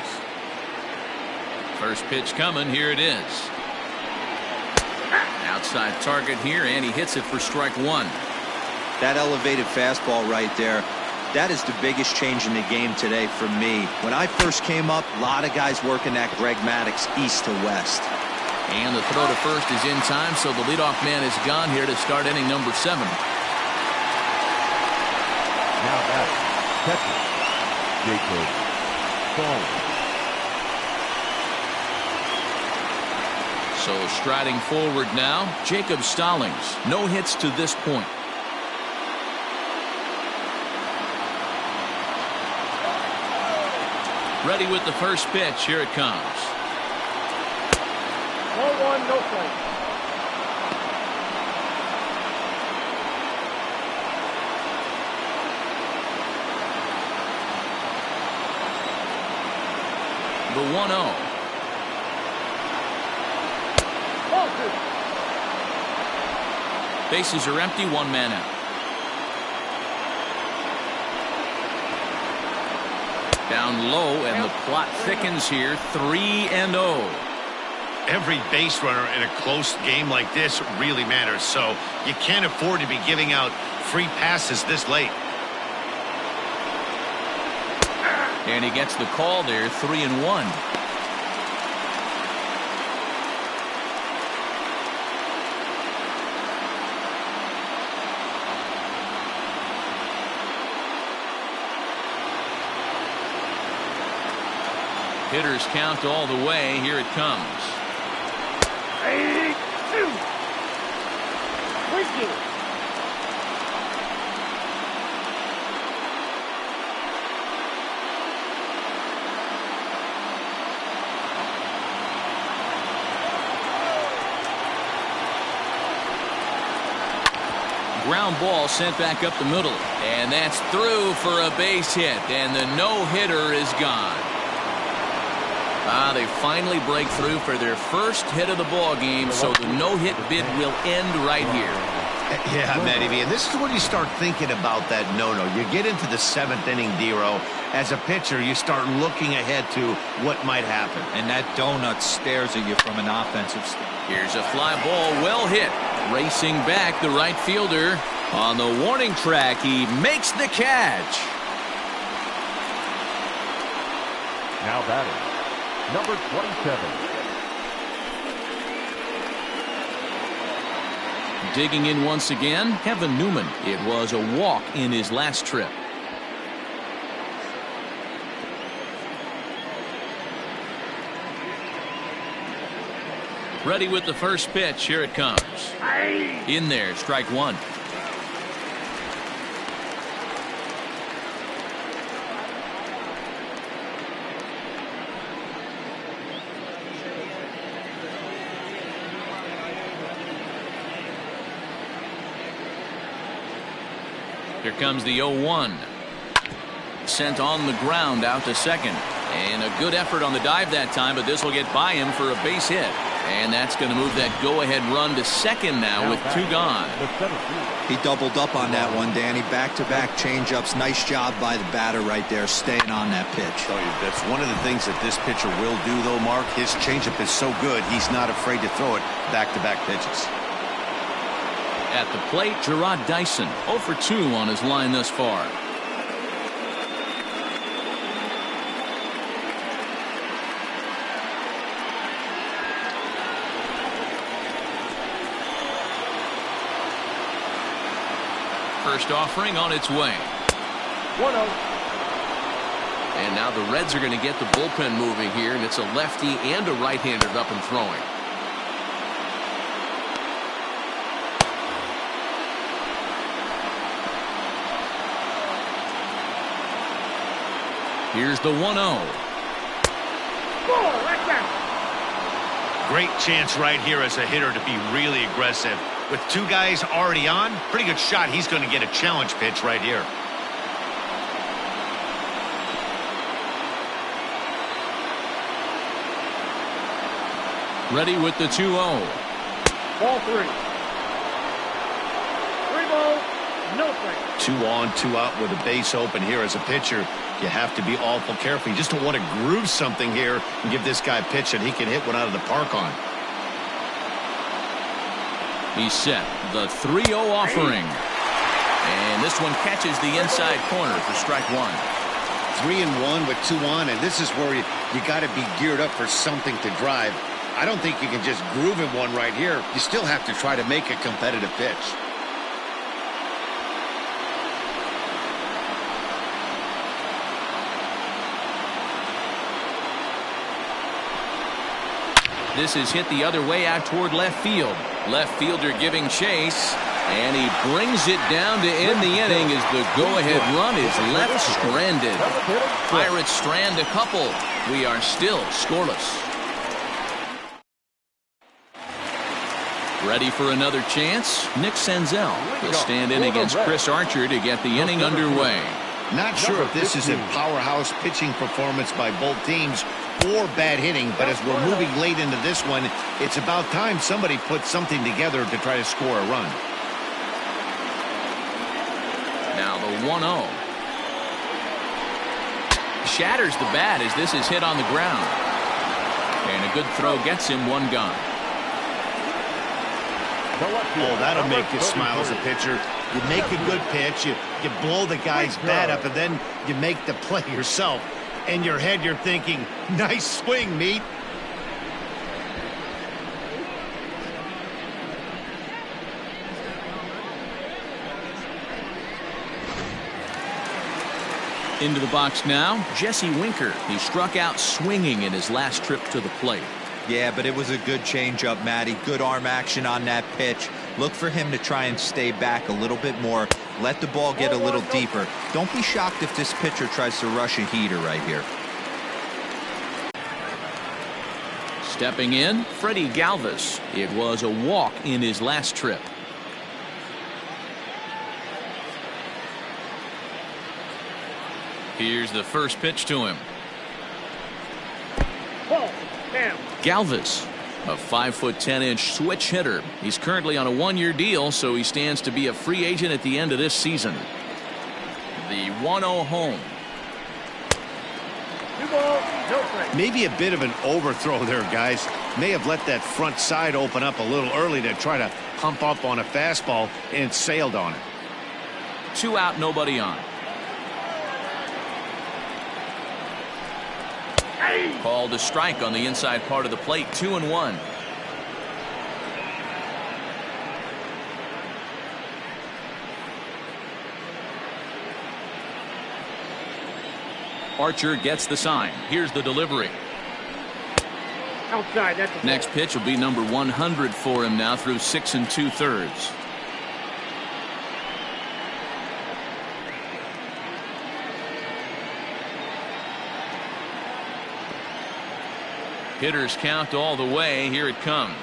First pitch coming. Here it is. Outside target here, and he hits it for strike 1. That elevated fastball right there, that is the biggest change in the game today for me. When I first came up, a lot of guys working that Greg Maddux east to west. And the throw to first is in time, so the leadoff man is gone here to start inning number 7. Now batting, catcher, Jacob Stallings. So striding forward now, Jacob Stallings. No hits to this point. Ready with the first pitch. Here it comes. 1-1, no play. The 1-0. Bases are empty, one man out. Down low, and the plot thickens here. 3-0. Every base runner in a close game like this really matters, so you can't afford to be giving out free passes this late. And he gets the call there, 3-1. Hitters count all the way. Here it comes. 82. Wicked. Ground ball sent back up the middle. And that's through for a base hit. And the no-hitter is gone. They finally break through for their first hit of the ball game, so the no-hit bid will end right here. Yeah, Matty V, and this is when you start thinking about that no-no. You get into the 7th inning, Dero. As a pitcher, you start looking ahead to what might happen. And that donut stares at you from an offensive standpoint. Here's a fly ball, well hit. Racing back, the right fielder. On the warning track, he makes the catch. Now batting, number 27. Digging in once again, Kevin Newman. It was a walk in his last trip. Ready with the first pitch. Here it comes. In there, strike one. Here comes the 0-1. Sent on the ground out to second. And a good effort on the dive that time, but this will get by him for a base hit. And that's going to move that go-ahead run to second now with two gone. He doubled up on that one, Danny. Back-to-back change-ups. Nice job by the batter right there, staying on that pitch. That's one of the things that this pitcher will do, though, Mark. His changeup is so good, he's not afraid to throw it back-to-back pitches. At the plate, Gerard Dyson, 0 for 2 on his line thus far. First offering on its way. 1-0. And now the Reds are going to get the bullpen moving here, and it's a lefty and a right-hander up and throwing. Here's the 1-0. Right there. Great chance right here as a hitter to be really aggressive. With two guys already on, pretty good shot. He's going to get a challenge pitch right here. Ready with the 2-0. Ball 3. 3 balls, no strikes. 2 on, 2 out with a base open here as a pitcher. You have to be awful careful. You just don't want to groove something here and give this guy a pitch that he can hit one out of the park on. He's set. The 3-0 offering. And this one catches the inside corner for strike one. 3-1 with 2 on, and this is where you got to be geared up for something to drive. I don't think you can just groove in one right here. You still have to try to make a competitive pitch. This is hit the other way out toward left field. Left fielder giving chase, and he brings it down to end the inning as the go-ahead run is left stranded. Pirates strand a couple. We are still scoreless. Ready for another chance? Nick Senzel will stand in against Chris Archer to get the inning underway. Not sure if this is a powerhouse pitching performance by both teams or bad hitting, but as we're moving late into this one, it's about time somebody put something together to try to score a run. 1-0. Shatters the bat as this is hit on the ground. And a good throw gets him one gone. Oh, that'll make you smile as a pitcher. You make a good pitch, you blow the guy's bat up, and then you make the play yourself. In your head, you're thinking, nice swing, meat. Into the box now, Jesse Winker. He struck out swinging in his last trip to the plate. Yeah, but it was a good changeup, Matty. Good arm action on that pitch. Look for him to try and stay back a little bit more. Let the ball get a little deeper. Don't be shocked if this pitcher tries to rush a heater right here. Stepping in, Freddie Galvis. It was a walk in his last trip. Here's the first pitch to him. Ball. Down. Galvis, a 5'10" switch hitter. He's currently on a one-year deal, so he stands to be a free agent at the end of this season. The 1-0 home. 2 balls, no strikes. Maybe a bit of an overthrow there, guys. May have let that front side open up a little early to try to pump up on a fastball and sailed on it. 2 out, nobody on. Called a strike on the inside part of the plate. 2-1. Archer gets the sign. Here's the delivery. Outside, that's a ball. Next pitch will be number 100 for him now through 6 2/3. Hitters count all the way. Here it comes.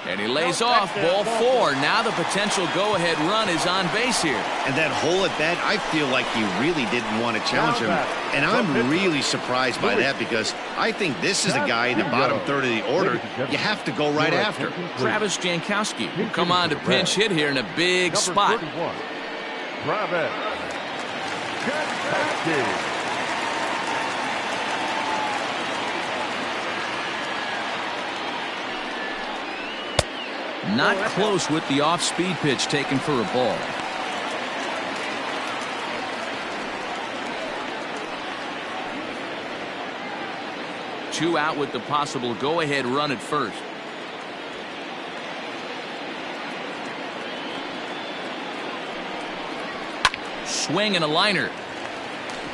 And he lays off. Ball 4. Now the potential go-ahead run is on base here. And that hole at bat, I feel like he really didn't want to challenge him. And I'm really surprised by that because I think this is a guy in the bottom third of the order you have to go right after. Travis Jankowski will come on to pinch hit here in a big spot. Travis Jankowski. Not close with the off-speed pitch taken for a ball. Two out with the possible go-ahead run at first. Swing and a liner.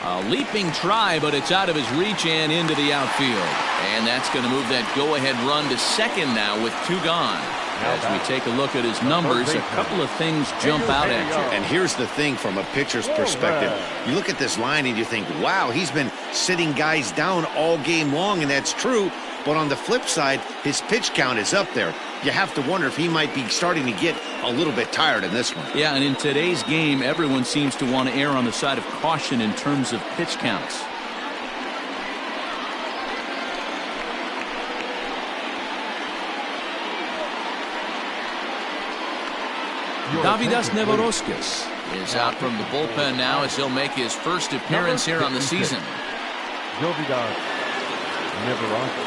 A leaping try, but it's out of his reach and into the outfield. And that's going to move that go-ahead run to second now with 2 gone. As we take a look at his numbers, a couple of things jump out at you. And here's the thing from a pitcher's perspective. You look at this line and you think, wow, he's been sitting guys down all game long, and that's true. But on the flip side, his pitch count is up there. You have to wonder if he might be starting to get a little bit tired in this one. Yeah, and in today's game, everyone seems to want to err on the side of caution in terms of pitch counts. Davidas Nevoroskis is out from the bullpen now as he'll make his first appearance here on the season. Davidas Nevoroskis.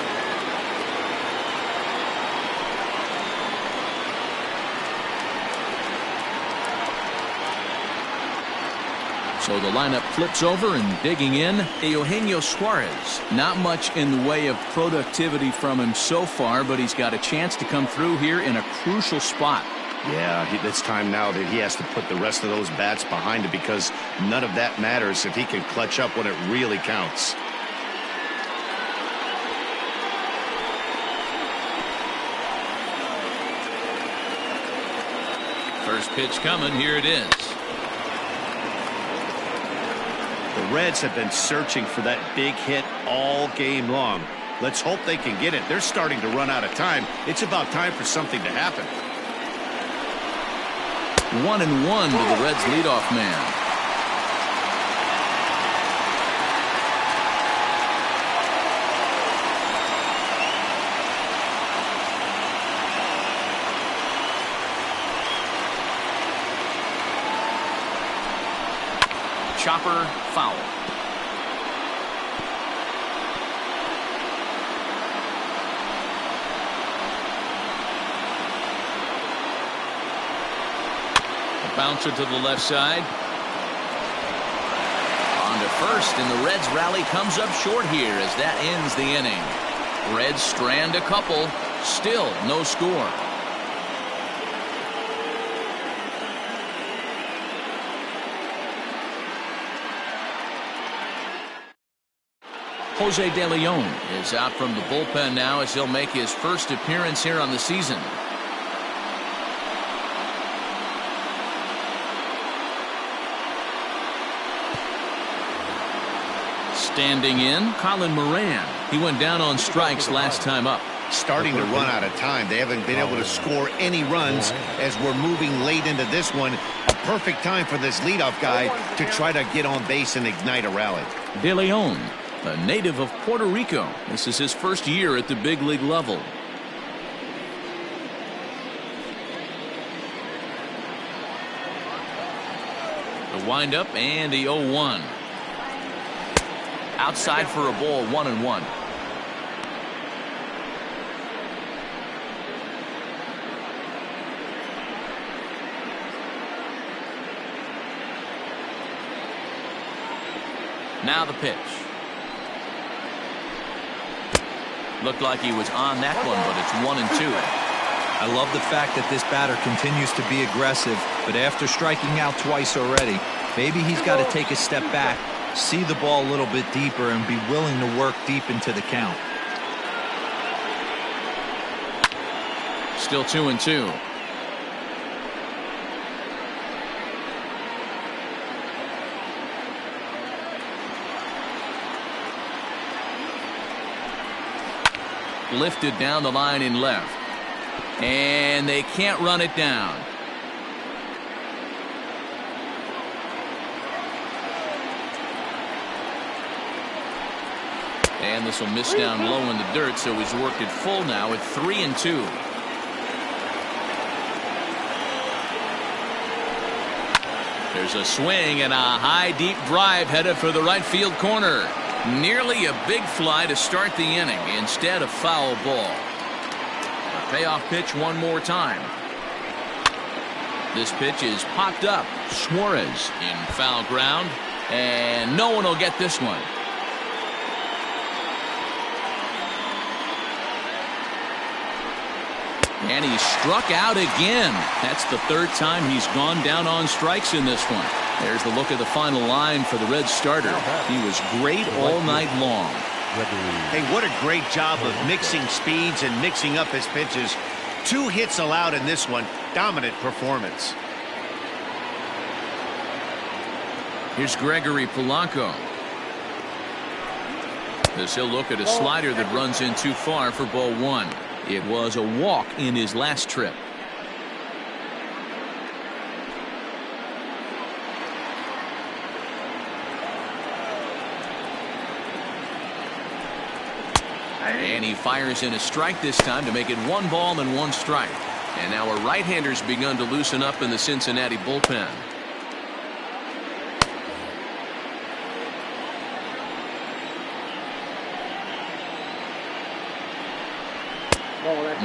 So the lineup flips over and digging in, Eugenio Suarez. Not much in the way of productivity from him so far, but he's got a chance to come through here in a crucial spot. Yeah, it's time now that he has to put the rest of those bats behind it because none of that matters if he can clutch up when it really counts. First pitch coming. Here it is. The Reds have been searching for that big hit all game long. Let's hope they can get it. They're starting to run out of time. It's about time for something to happen. 1-1 to the Reds leadoff man. chopper foul. A bouncer to the left side. On to first, and the Reds rally comes up short here as that ends the inning. Reds strand a couple. Still no score. Jose De Leon is out from the bullpen now as he'll make his first appearance here on the season. Standing in, Colin Moran. He went down on strikes last time up. Starting to run out of time. They haven't been able to score any runs as we're moving late into this one. A perfect time for this leadoff guy to try to get on base and ignite a rally. De Leon, a native of Puerto Rico. This is his first year at the big league level. The windup and the 0-1. Outside for a ball, 1-1. Now the pitch. Looked like he was on that one, but it's 1-2. I love the fact that this batter continues to be aggressive, but after striking out twice already, maybe he's got to take a step back, see the ball a little bit deeper, and be willing to work deep into the count. Still 2-2. Lifted down the line in left. And they can't run it down. And this will miss down low in the dirt, so he's worked it full now at 3-2. There's a swing and a high deep drive headed for the right field corner. Nearly a big fly to start the inning. Instead, a foul ball. A payoff pitch one more time. This pitch is popped up. Suarez in foul ground. And no one will get this one. And he struck out again. That's the third time he's gone down on strikes in this one. There's the look at the final line for the Reds starter. He was great all night long. Hey, what a great job of mixing speeds and mixing up his pitches. 2 hits allowed in this one. Dominant performance. Here's Gregory Polanco. As he'll look at a slider that runs in too far for ball 1. It was a walk in his last trip. And he fires in a strike this time to make it 1 ball and 1 strike. And now a right-hander's begun to loosen up in the Cincinnati bullpen.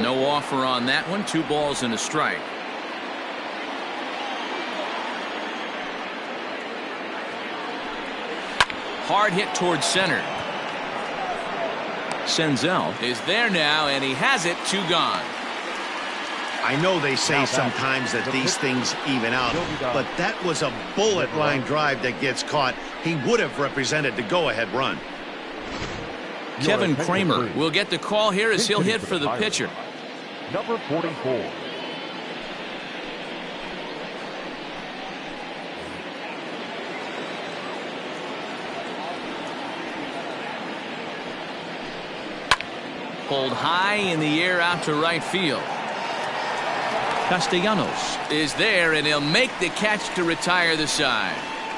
No offer on that one. 2 balls and a strike. Hard hit towards center. Senzel is there now, and he has it. 2 gone. I know they say sometimes that these things even out, but that was a bullet line drive that gets caught. He would have represented the go-ahead run. Kevin Kramer will get the call here as he'll hit for the pitcher. Number 44. Pulled high in the air out to right field. Castellanos is there, and he'll make the catch to retire the side.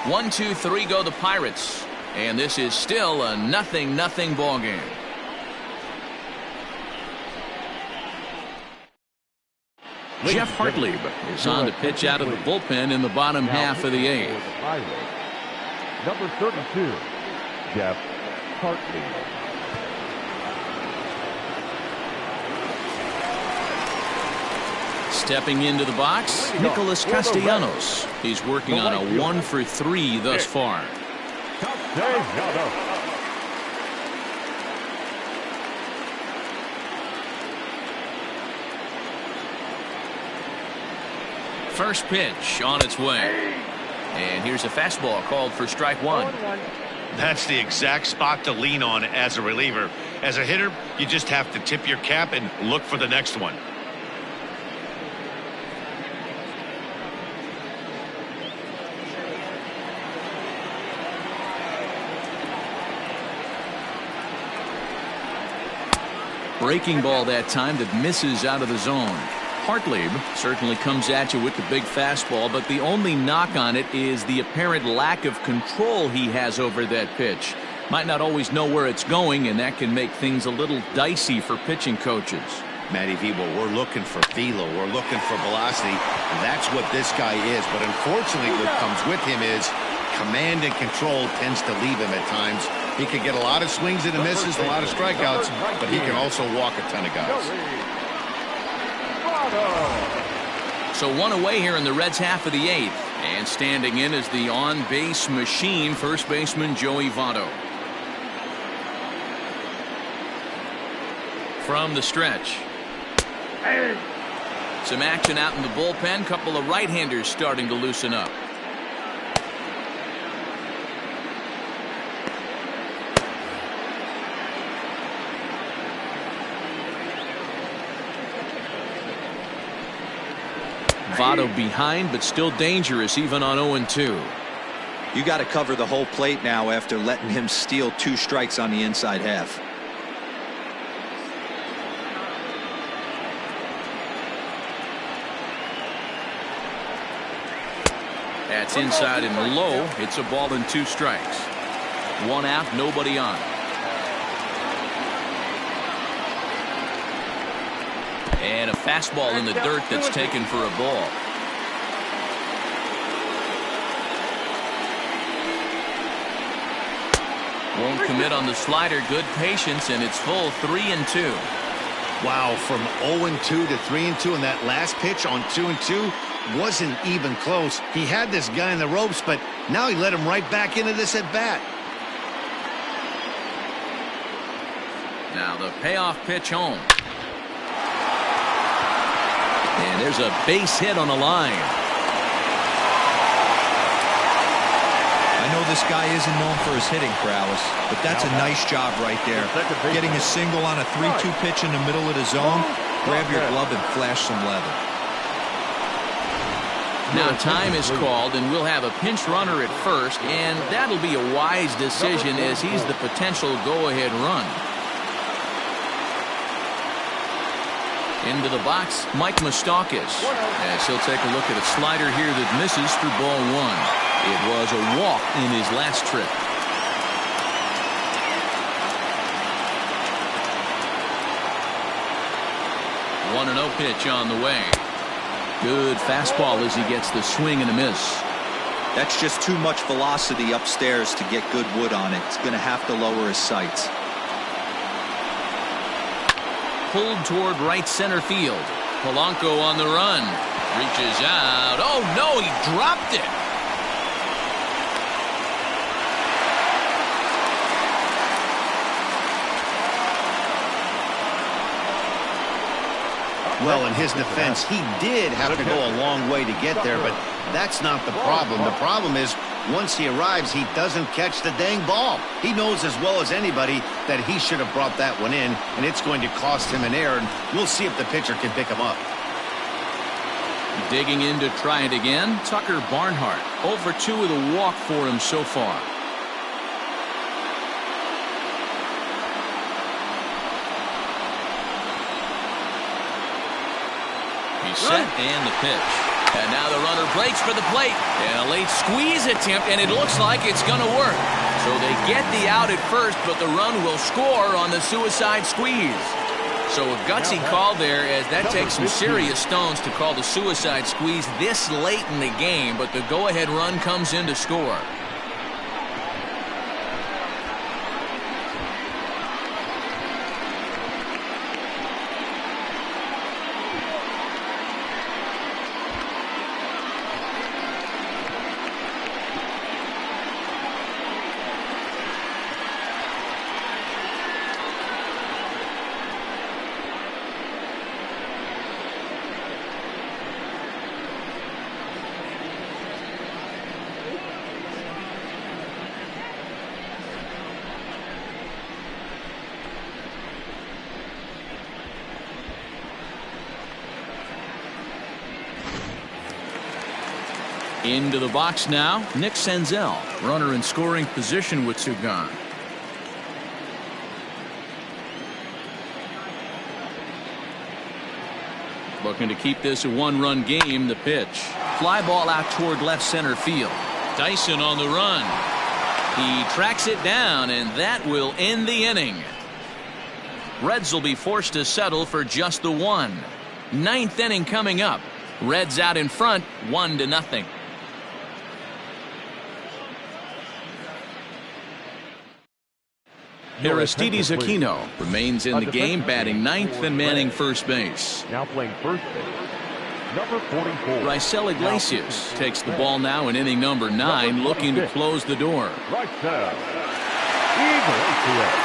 1, 2, 3 go the Pirates. And this is still a 0-0 ball game. Jeff Hartlieb is on to pitch out of the bullpen in the bottom half of the 8th. Number 32, Jeff Hartley. Stepping into the box, Nicholas Castellanos. He's working on a 1-for-3 thus far. Castellanos. First pitch on its way. And here's a fastball called for strike one. That's the exact spot to lean on as a reliever. As a hitter, you just have to tip your cap and look for the next one. Breaking ball that time that misses out of the zone. Hartley certainly comes at you with the big fastball, but the only knock on it is the apparent lack of control he has over that pitch. Might not always know where it's going, and that can make things a little dicey for pitching coaches. Matty V, well, we're looking for velo. We're looking for velocity. That's what this guy is. But unfortunately, what comes with him is command and control tends to leave him at times. He can get a lot of swings and misses, a lot of strikeouts, but he can also walk a ton of guys. So one away here in the Reds' half of the eighth. And standing in is the on-base machine, first baseman Joey Votto. From the stretch. Some action out in the bullpen. Couple of right-handers starting to loosen up. Votto behind, but still dangerous even on 0-2. You got to cover the whole plate now after letting him steal 2 strikes on the inside half. That's inside and low. It's a ball and 2 strikes. 1 out, nobody on. And a fastball in the dirt that's taken for a ball. Won't commit on the slider. Good patience, and it's full 3-2. Wow, from 0-2 to 3-2, and that last pitch on 2-2 wasn't even close. He had this guy in the ropes, but now he let him right back into this at bat. Now the payoff pitch home. And there's a base hit on the line. I know this guy isn't known for his hitting prowess, but that's a nice job right there. Getting a single on a 3-2 pitch in the middle of the zone. Grab your glove and flash some leather. Now time is called, and we'll have a pinch runner at first, and that'll be a wise decision as he's the potential go-ahead run. Into the box, Mike Moustakas, as he'll take a look at a slider here that misses for ball 1. It was a walk in his last trip. One 1-0 pitch on the way. Good fastball as he gets the swing and a miss. That's just too much velocity upstairs to get good wood on it. It's going to have to lower his sights. Pulled toward right center field. Polanco on the run. Reaches out. Oh, no, he dropped it. Well, in his defense, he did have to go a long way to get there, but that's not the problem. The problem is once he arrives, he doesn't catch the dang ball. He knows as well as anybody that he should have brought that one in, and it's going to cost him an error, and we'll see if the pitcher can pick him up. Digging in to try it again, Tucker Barnhart. 0 for 2 with a walk for him so far. He's set and the pitch. And now the runner breaks for the plate. And a late squeeze attempt, and it looks like it's going to work. So they get the out at first, but the run will score on the suicide squeeze. So a gutsy call there, as that takes some serious stones to call the suicide squeeze this late in the game, but the go-ahead run comes in to score. Into the box now, Nick Senzel. Runner in scoring position with two gone. Looking to keep this a one-run game. The pitch. Fly ball out toward left center field. Dyson on the run. He tracks it down, and that will end the inning. Reds will be forced to settle for just the one. Ninth inning coming up. Reds out in front, 1-0. Aristides Aquino remains in the game, batting ninth and manning first base. Now playing first base, number 44. Raisel Iglesias takes the ball now in inning number 9, looking to close the door. Raisel Iglesias.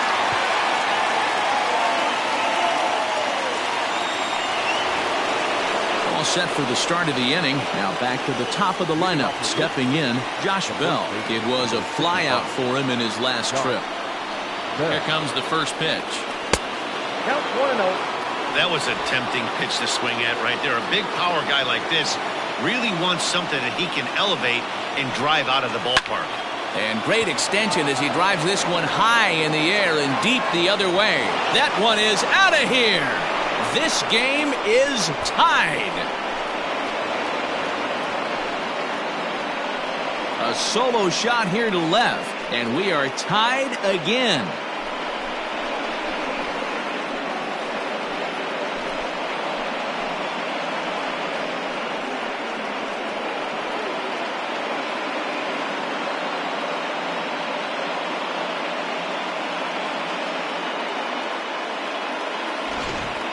All set for the start of the inning. Now back to the top of the lineup. Stepping in, Josh Bell. It was a flyout for him in his last trip. Here comes the first pitch. Count 1-0. That was a tempting pitch to swing at right there. A big power guy like this really wants something that he can elevate and drive out of the ballpark. And great extension as he drives this one high in the air and deep the other way. That one is out of here. This game is tied. A solo shot here to left, and we are tied again.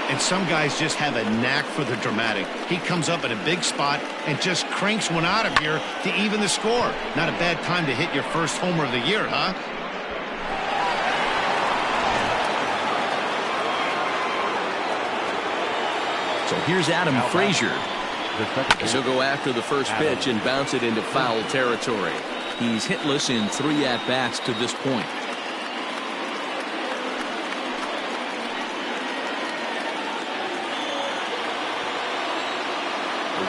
And some guys just have a knack for the dramatic. He comes up in a big spot and just cranks one out of here to even the score. Not a bad time to hit your first homer of the year, huh? So here's Adam Frazier. He'll go after the first pitch and bounce it into foul territory. He's hitless in 3 at-bats to this point.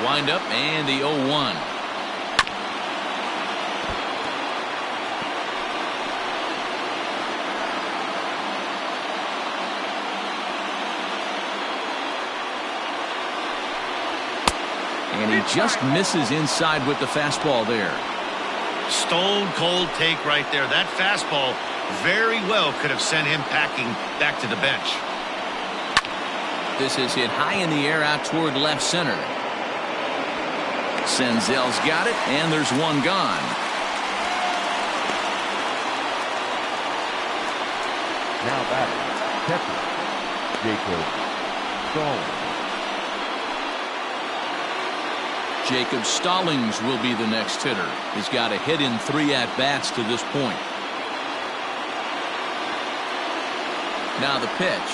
Wind up and the 0-1. And he just misses inside with the fastball there. Stone cold take right there. That fastball very well could have sent him packing back to the bench. This is hit high in the air out toward left center. Senzel's got it, and there's one gone. Now batting, catcher, Jacob Stallings. Jacob Stallings will be the next hitter. He's got a hit in 3 at-bats to this point. Now the pitch.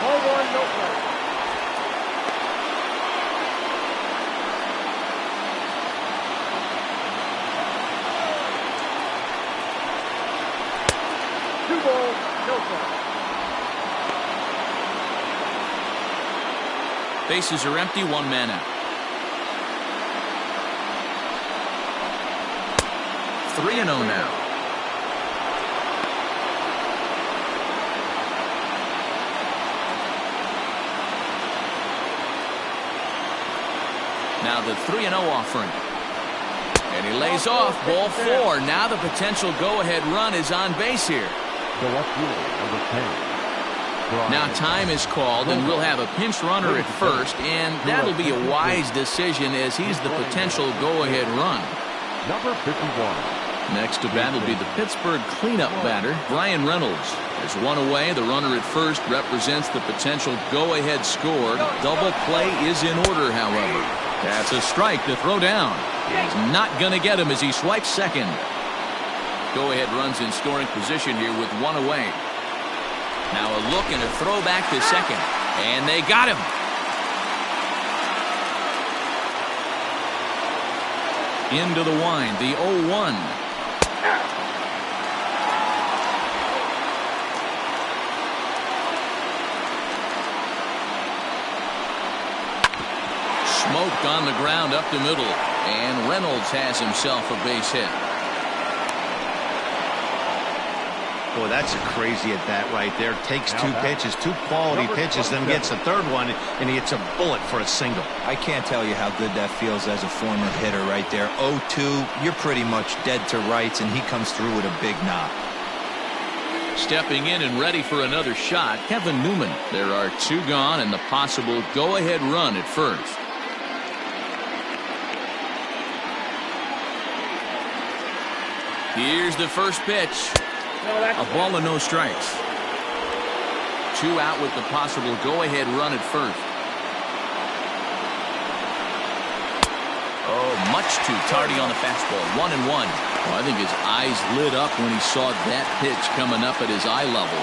Ball 1, no play. Bases are empty, 1 man out. 3-0 now. Now the 3-0 offering. And he lays off. Ball 4. Now the potential go-ahead run is on base here. The left fielder, number 10. Now time is called, and we'll have a pinch runner at first, and that'll be a wise decision as he's the potential go-ahead run. Number 51. Next to bat will be the Pittsburgh cleanup batter, Brian Reynolds. There's one away. The runner at first represents the potential go-ahead score. Double play is in order, however. That's a strike to throw down. He's not going to get him as he swipes second. Go-ahead runs in scoring position here with one away. Now a look and a throw back to second. And they got him. Into the wind, the 0-1. Smoke on the ground up the middle, and Reynolds has himself a base hit. Boy, that's a crazy at bat right there. Takes two pitches, two quality pitches, then gets a third one, and he hits a bullet for a single. I can't tell you how good that feels as a former hitter right there. 0-2, you're pretty much dead to rights, and he comes through with a big knock. Stepping in and ready for another shot, Kevin Newman. There are two gone and the possible go-ahead run at first. Here's the first pitch. A ball and no strikes. Two out with the possible go-ahead run at first. Oh, much too tardy on the fastball. 1-1. Well, I think his eyes lit up when he saw that pitch coming up at his eye level.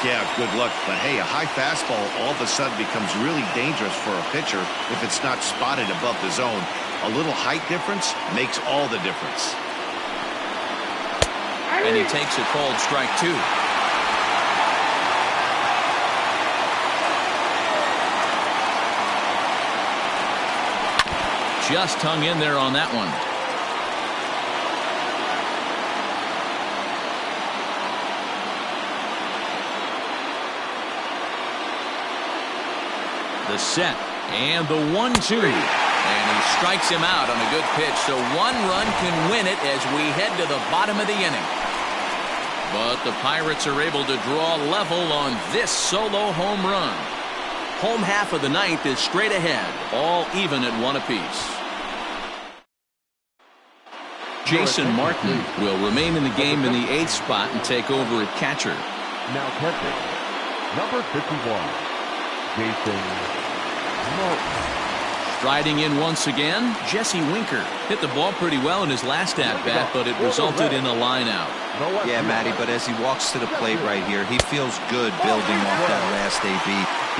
Yeah, good luck. But hey, a high fastball all of a sudden becomes really dangerous for a pitcher if it's not spotted above the zone. A little height difference makes all the difference. And he takes a cold strike, too. Just hung in there on that one. The set and the 1-2. And he strikes him out on a good pitch. So one run can win it as we head to the bottom of the inning. But the Pirates are able to draw level on this solo home run. Home half of the ninth is straight ahead, all even at 1 apiece. Jason Martin will remain in the game in the 8th spot and take over at catcher. Now catching, number 51, Jason Martin. Striding in once again, Jesse Winker. Hit the ball pretty well in his last at-bat, but it resulted in a line-out. Yeah, Matty, but as he walks to the plate right here, he feels good building off that last AB.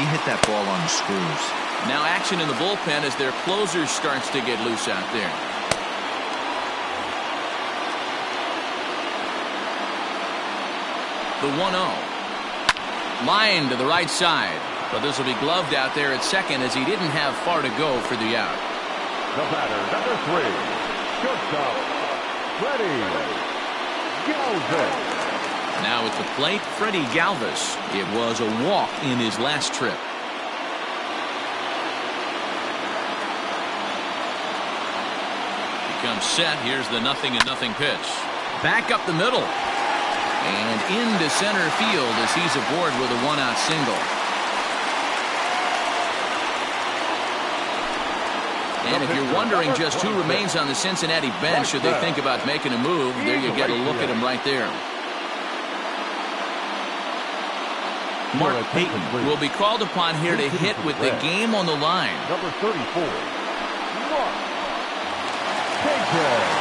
He hit that ball on the screws. Now action in the bullpen as their closer starts to get loose out there. The 1-0. Line to the right side. But this will be gloved out there at second as he didn't have far to go for the out. The batter, number 3, shortstop, Freddie Galvis. Now at the plate, Freddie Galvis. It was a walk in his last trip. He comes set. Here's the 0-0 pitch. Back up the middle. And into center field as he's aboard with a 1-out single. And if you're wondering just who remains on the Cincinnati bench, should they think about making a move, there you get a look at him right there. Mark Payton will be called upon here to hit with the game on the line. Number 34, Mark Payton.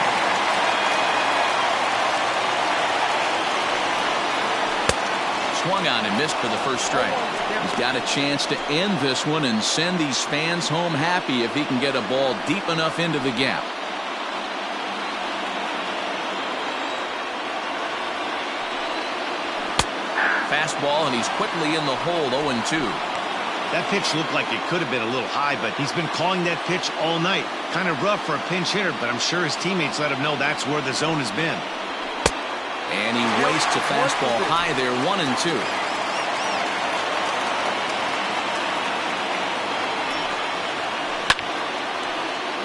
Swung on and missed for the first strike. He's got a chance to end this one and send these fans home happy if he can get a ball deep enough into the gap. Fastball, and he's quickly in the hole. 0-2. That pitch looked like it could have been a little high, but he's been calling that pitch all night. Kind of rough for a pinch hitter, but I'm sure his teammates let him know that's where the zone has been. And he wastes a fastball high there. 1-2.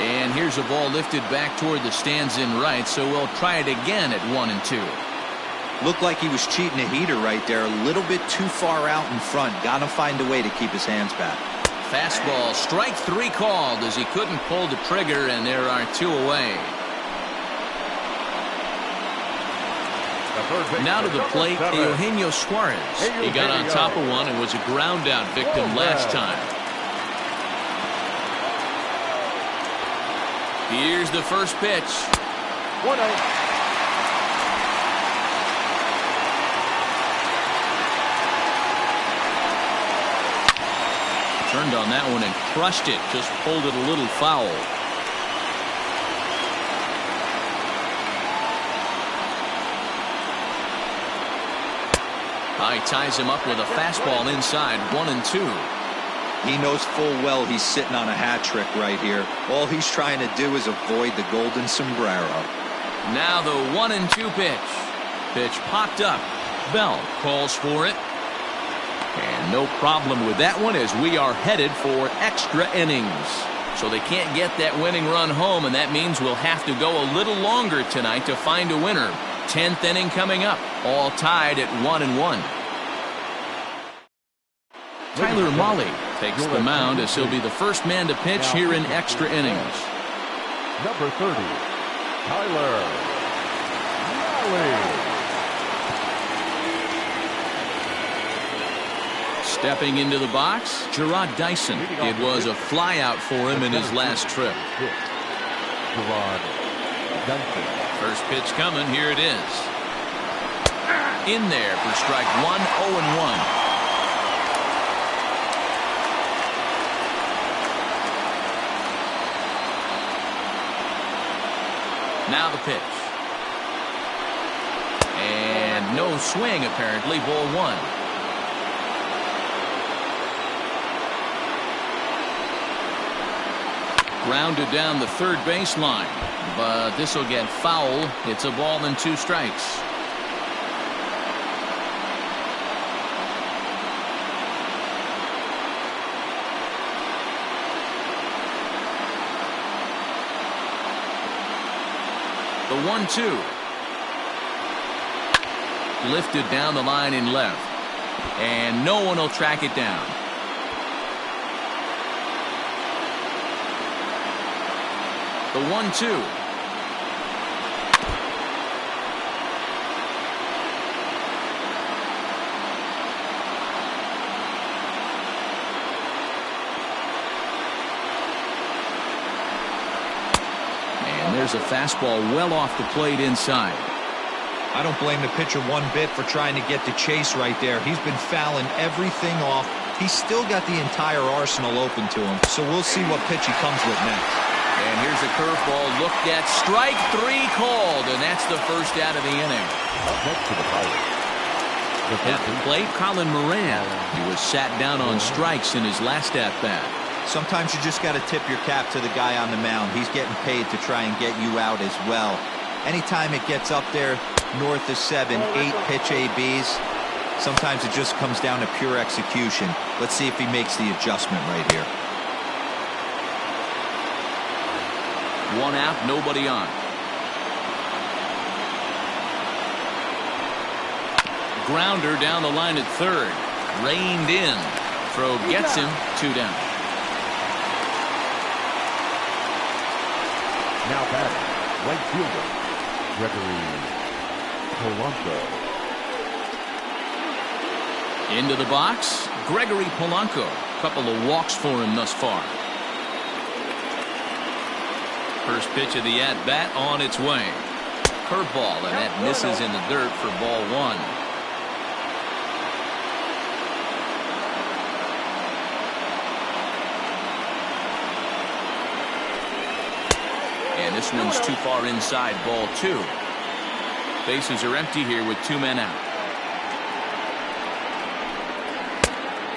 And here's a ball lifted back toward the stands in right, so we'll try it again at 1-2. Looked like he was cheating a heater right there, a little bit too far out in front. Got to find a way to keep his hands back. Fastball, strike 3 called as he couldn't pull the trigger, and there are 2 away. Now to the plate, Eugenio Suarez. He got on top of one and was a ground-out victim last time. Here's the first pitch. 1-0. Turned on that one and crushed it. Just pulled it a little foul. He ties him up with a fastball inside. 1-2. He knows full well he's sitting on a hat trick right here. All he's trying to do is avoid the golden sombrero. Now the 1-2 pitch. Pitch popped up. Bell calls for it. And no problem with that one as we are headed for extra innings. So they can't get that winning run home, and that means we'll have to go a little longer tonight to find a winner. 10th inning coming up, all tied at 1-1. Tyler Mahle takes the mound as he'll be the first man to pitch here in extra innings. Number 30, Tyler Mahle. Stepping into the box, Gerard Dyson. It was a flyout for him in his last trip. Gerard Dyson. First pitch coming, here it is. In there for strike one, 0-1. Now the pitch. And no swing apparently, ball one. Grounded down the third baseline, but this will get foul. It's a ball and 2 strikes. The 1-2. Lifted down the line in left, and no one will track it down. The 1-2. And there's a fastball well off the plate inside. I don't blame the pitcher one bit for trying to get the chase right there. He's been fouling everything off. He's still got the entire arsenal open to him, so we'll see what pitch he comes with next. And here's a curveball looked at. Strike 3 called, and that's the first out of the inning. Up next to the Pirates. At the plate, Colin Moran. He was sat down on strikes in his last at-bat. Sometimes you just got to tip your cap to the guy on the mound. He's getting paid to try and get you out as well. Anytime it gets up there north of 7, 8 pitch ABs, sometimes it just comes down to pure execution. Let's see if he makes the adjustment right here. 1 out, nobody on. Grounder down the line at third. Reined in. Throw gets him. 2 down. Now batting, right fielder, Gregory Polanco. Into the box, Gregory Polanco. Couple of walks for him thus far. First pitch of the at-bat on its way. Curveball, and that misses in the dirt for ball 1. And this one's too far inside, ball 2. Bases are empty here with 2 men out.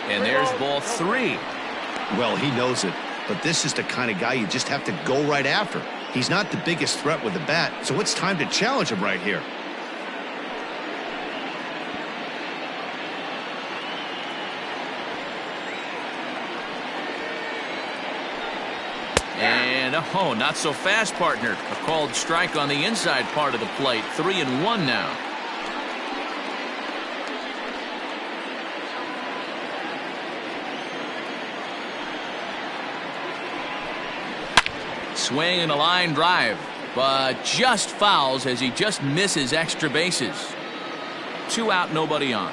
And there's ball 3. Well, he knows it. But this is the kind of guy you just have to go right after. He's not the biggest threat with the bat, so it's time to challenge him right here. And oh, not so fast, partner. A called strike on the inside part of the plate. 3-1 now. Swing and a line drive, but just fouls as he just misses extra bases. 2 out, nobody on.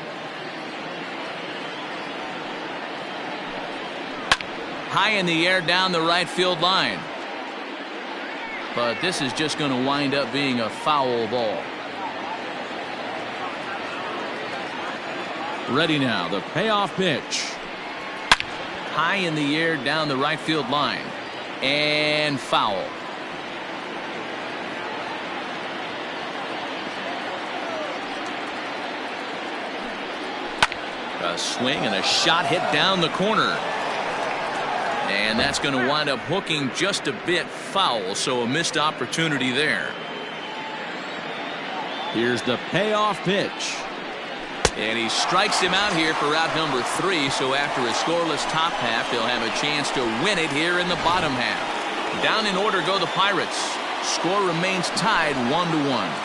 High in the air down the right field line. But this is just going to wind up being a foul ball. Ready now, the payoff pitch. High in the air down the right field line. And foul. A swing and a shot hit down the corner. And that's going to wind up hooking just a bit foul, so a missed opportunity there. Here's the payoff pitch. And he strikes him out here for out number 3, so after a scoreless top half, they'll have a chance to win it here in the bottom half. Down in order go the Pirates. Score remains tied 1-1.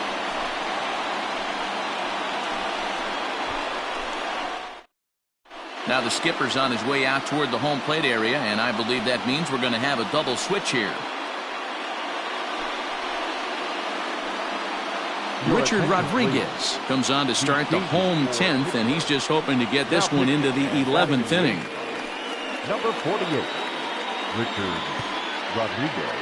Now the skipper's on his way out toward the home plate area, and I believe that means we're going to have a double switch here. Richard Rodriguez comes on to start the home 10th, and he's just hoping to get this one into the 11th inning. Number 48, Richard Rodriguez.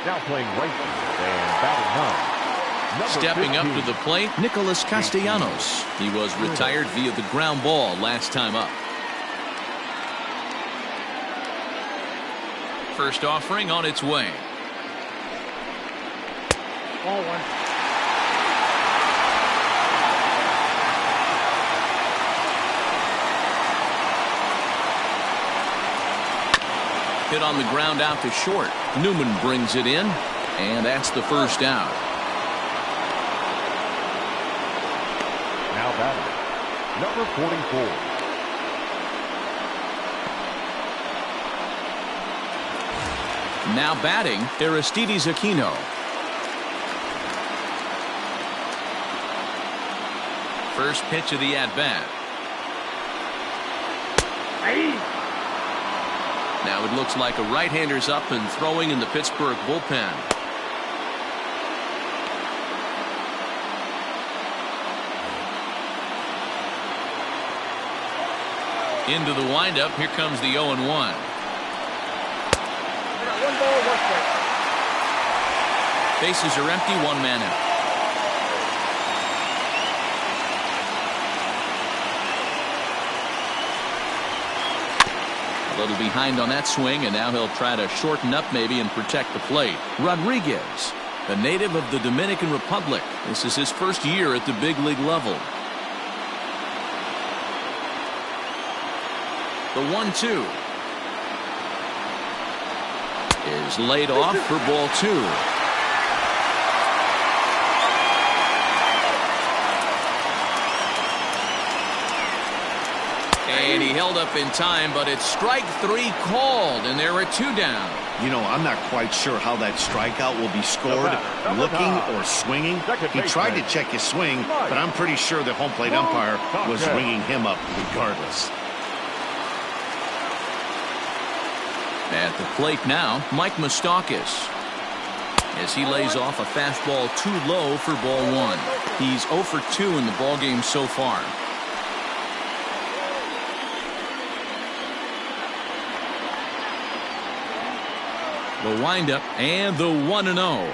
Now playing right field and batting 9. Stepping up to the plate, Nicholas Castellanos. He was retired via the ground ball last time up. First offering on its way. Ball 1. Hit on the ground out to short. Newman brings it in, and that's the first out. Now batting, number 44. Now batting, Aristides Aquino. First pitch of the at-bat. Now it looks like a right-hander's up and throwing in the Pittsburgh bullpen. Into the windup. Here comes the 0-1. 1 ball, 1 strike. Bases are empty, 1 man out. A little behind on that swing, and now he'll try to shorten up maybe and protect the plate. Rodriguez, a native of the Dominican Republic. This is his first year at the big league level. The 1-2 is laid off for ball 2. And he held up in time, but it's strike 3 called, and there are 2 down. You know, I'm not quite sure how that strikeout will be scored, looking or swinging. He tried to check his swing, but I'm pretty sure the home plate umpire was ringing him up regardless. At the plate now, Mike Moustakas, as he lays off a fastball too low for ball 1. He's 0 for 2 in the ballgame so far. The windup and the 1-0.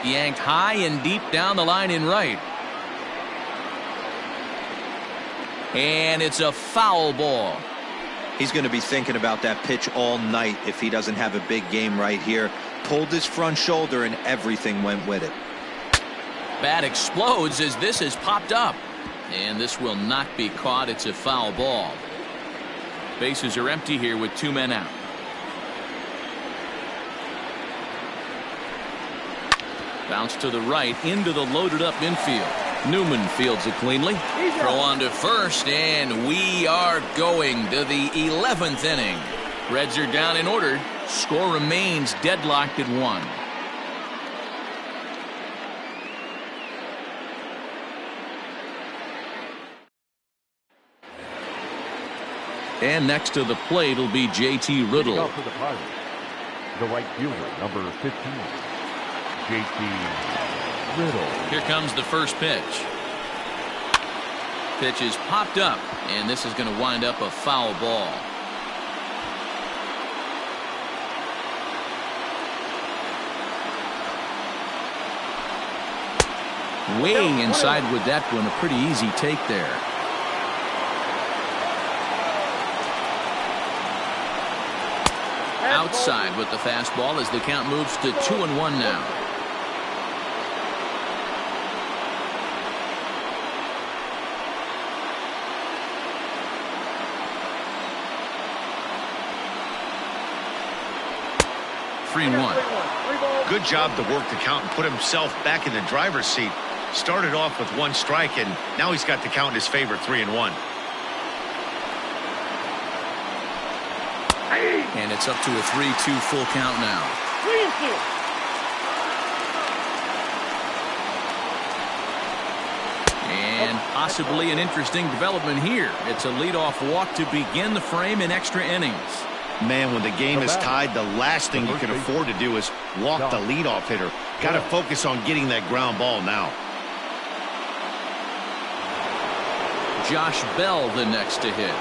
Yanked high and deep down the line in right. And it's a foul ball. He's going to be thinking about that pitch all night if he doesn't have a big game right here. Pulled his front shoulder and everything went with it. Bat explodes as this has popped up. And this will not be caught. It's a foul ball. Bases are empty here with 2 men out. Bounce to the right into the loaded up infield. Newman fields it cleanly. Throw on to first, and we are going to the 11th inning. Reds are down in order. Score remains deadlocked at 1. And next to the plate will be J.T. Riddle. Out for the Pirates, the right fielder, number 15, J.T. Riddle. Here comes the first pitch. Pitch is popped up, and this is going to wind up a foul ball. Weighing inside with that one, a pretty easy take there. Outside with the fastball as the count moves to 2-1 now. 3-1. Good job to work the count and put himself back in the driver's seat. Started off with 1 strike, and now he's got the count in his favor, 3-1. And it's up to a 3-2 full count now. 3-2. And possibly an interesting development here. It's a leadoff walk to begin the frame in extra innings. Man, when the game is tied, the last thing you can afford to do is walk the leadoff hitter. Got to focus on getting that ground ball now. Josh Bell the next to hit.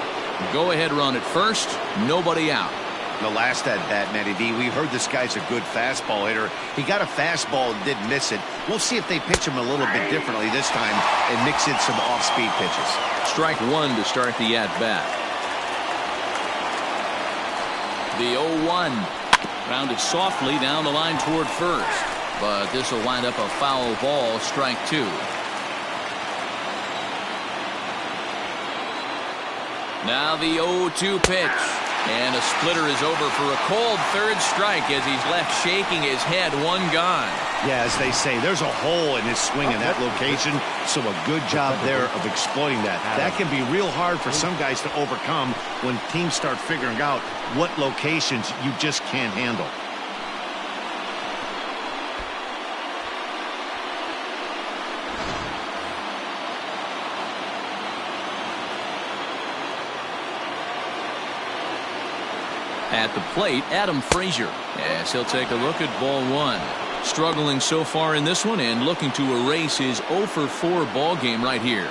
Go ahead run at first. Nobody out. The last at bat, Matty D, we heard this guy's a good fastball hitter. He got a fastball and did miss it. We'll see if they pitch him a little bit differently this time and mix in some off-speed pitches. Strike 1 to start the at-bat. The 0-1. Rounded softly down the line toward first. But this will wind up a foul ball, strike 2. Now the 0-2 pitch. And a splitter is over for a cold third strike as he's left shaking his head. 1 gone. Yeah, as they say, there's a hole in his swing in that location, so a good job there of exploiting that. That can be real hard for some guys to overcome when teams start figuring out what locations you just can't handle. At the plate, Adam Frazier, as he'll take a look at ball 1. Struggling so far in this one and looking to erase his 0-for-4 ball game right here.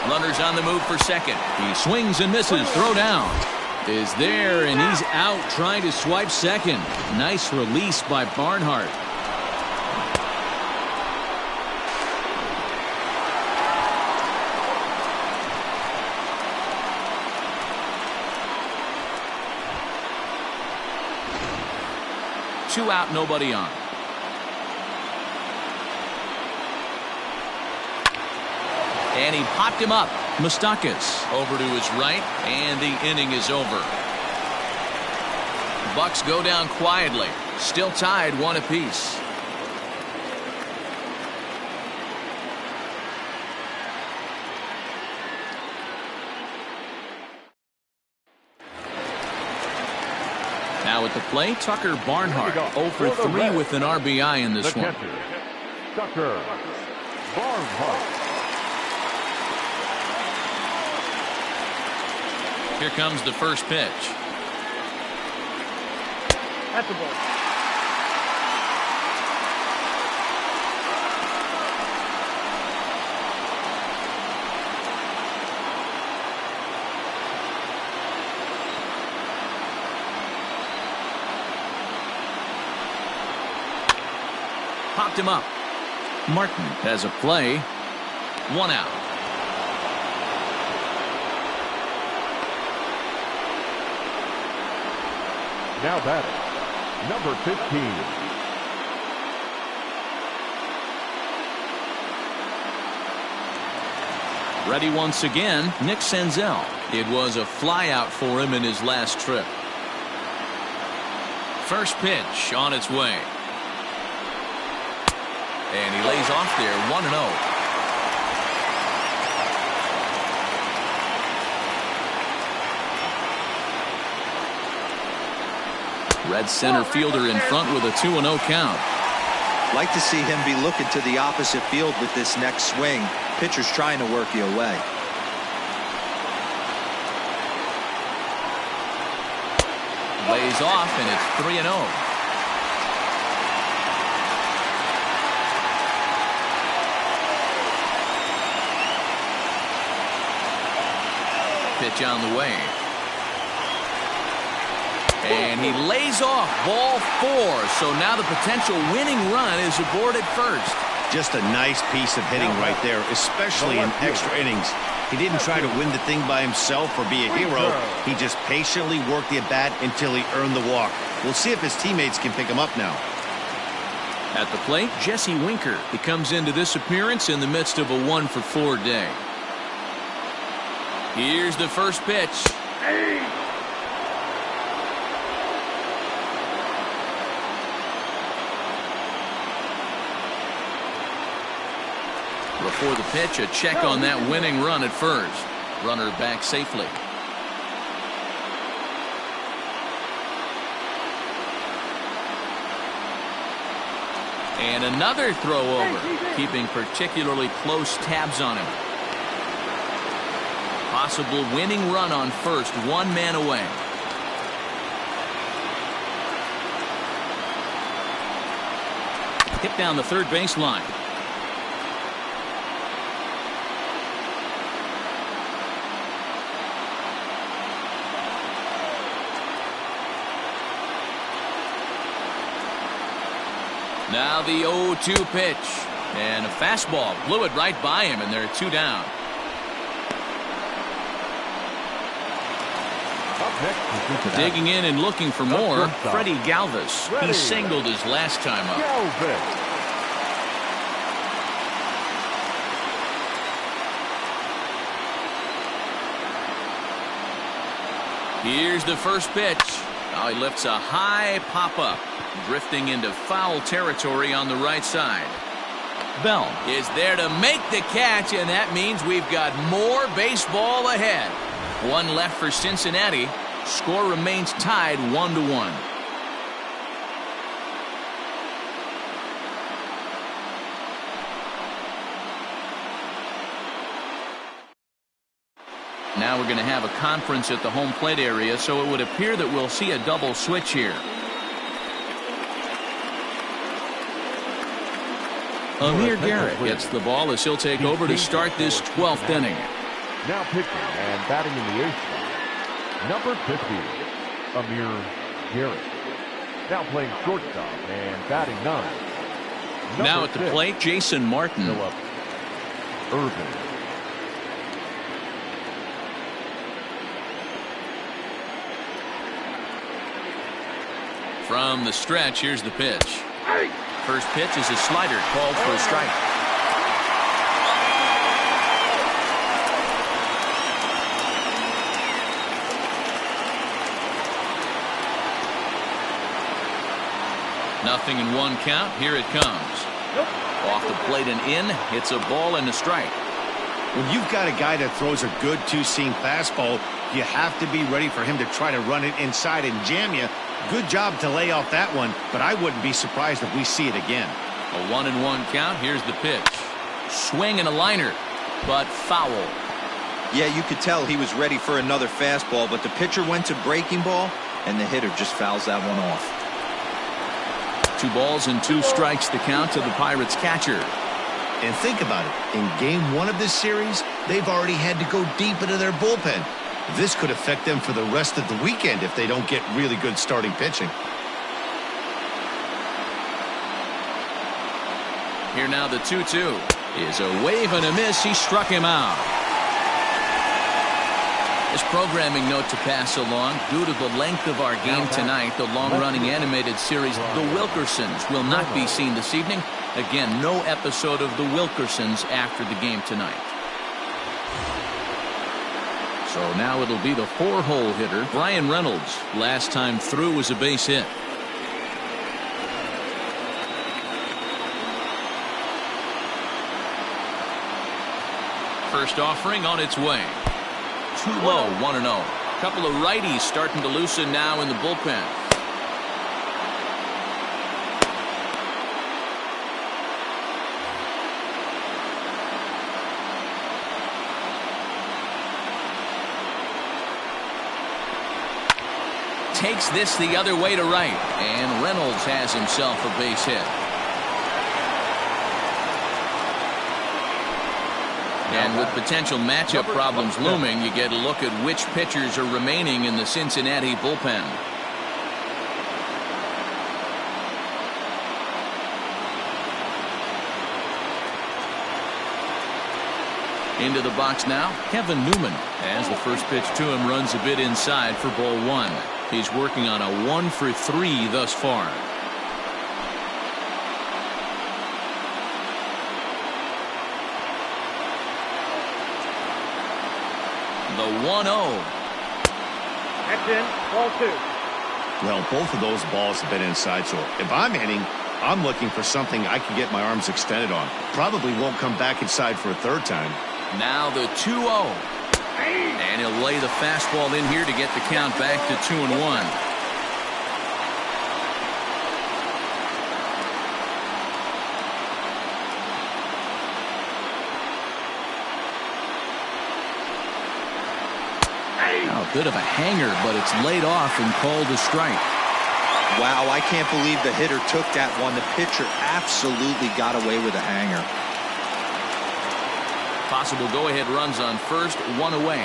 Runner's on the move for second. He swings and misses. Throw down is there, and he's out trying to swipe second. Nice release by Barnhart. Two out, nobody on. And he popped him up. Moustakas over to his right, and the inning is over. Bucks go down quietly. Still tied 1 apiece. Now at the plate, Tucker Barnhart, 0-for-3 with an RBI in this one. Tucker Barnhart. Here comes the first pitch. That's the ball. Popped him up. Martin has a play. 1 out. Now batting, number 15. Ready once again, Nick Senzel. It was a flyout for him in his last trip. First pitch on its way. And he lays off there, 1-0. Red center fielder in front with a 2-0 count. Like to see him be looking to the opposite field with this next swing. Pitcher's trying to work you away. Lays off, and it's 3-0. Pitch on the way. And he lays off, ball 4. So now the potential winning run is aboard at first. Just a nice piece of hitting right there, especially in extra innings. He didn't try to win the thing by himself or be a hero. He just patiently worked the at-bat until he earned the walk. We'll see if his teammates can pick him up now. At the plate, Jesse Winker. He comes into this appearance in the midst of a 1-for-4 day. Here's the first pitch. Before the pitch, a check on that winning run at first. Runner back safely. And another throw over, keeping particularly close tabs on him. Possible winning run on first, one man away. Hit down the third baseline. Now the 0-2 pitch. And a fastball blew it right by him, and they're 2 down. Digging in and looking for more, Freddie Galvis. He singled his last time up. Here's the first pitch. Now he lifts a high pop-up, drifting into foul territory on the right side. Bell is there to make the catch, and that means we've got more baseball ahead. One left for Cincinnati. Score remains tied 1-1. Now we're going to have a conference at the home plate area, so it would appear that we'll see a double switch here. Amir Garrett gets the ball as he'll take over to start this 12th inning. Now pitching and batting in the 8th spot, number 50, Amir Garrett. Now playing shortstop and batting 9. Now at the plate, Jason Martin. Philip Irvin. From the stretch, here's the pitch. First pitch is a slider called for a strike. Nothing in one count. Here it comes. Off the plate and in. Hits a ball and a strike. When you've got a guy that throws a good two-seam fastball, you have to be ready for him to try to run it inside and jam you. Good job to lay off that one, but I wouldn't be surprised if we see it again. A 1-1 count. Here's the pitch. Swing and a liner, but foul. Yeah, you could tell he was ready for another fastball, but the pitcher went to breaking ball, and the hitter just fouls that one off. 2 balls and 2 strikes the count to the Pirates catcher. And think about it. In game 1 of this series, they've already had to go deep into their bullpen. This could affect them for the rest of the weekend if they don't get really good starting pitching. Here now the 2-2 is a wave and a miss. He struck him out. This programming note to pass along: due to the length of our game tonight, the long-running animated series The Wilkersons will not be seen this evening. Again, no episode of The Wilkersons after the game tonight. So now it'll be the 4-hole hitter, Brian Reynolds. Last time through was a base hit. First offering on its way. Too low, 1-0. Couple of righties starting to loosen now in the bullpen. Takes this the other way to right, and Reynolds has himself a base hit. And with potential matchup problems looming, you get a look at which pitchers are remaining in the Cincinnati bullpen. Into the box now, Kevin Newman, as the first pitch to him runs a bit inside for ball 1. He's working on a 1-for-3 thus far. The 1-0. That's in. Ball 2. Well, both of those balls have been inside, so if I'm hitting, I'm looking for something I can get my arms extended on. Probably won't come back inside for a third time. Now the 2-0. And he'll lay the fastball in here to get the count back to 2-1. Now a bit of a hanger, but it's laid off and called a strike. Wow, I can't believe the hitter took that one. The pitcher absolutely got away with a hanger. Possible go-ahead runs on first, 1 away.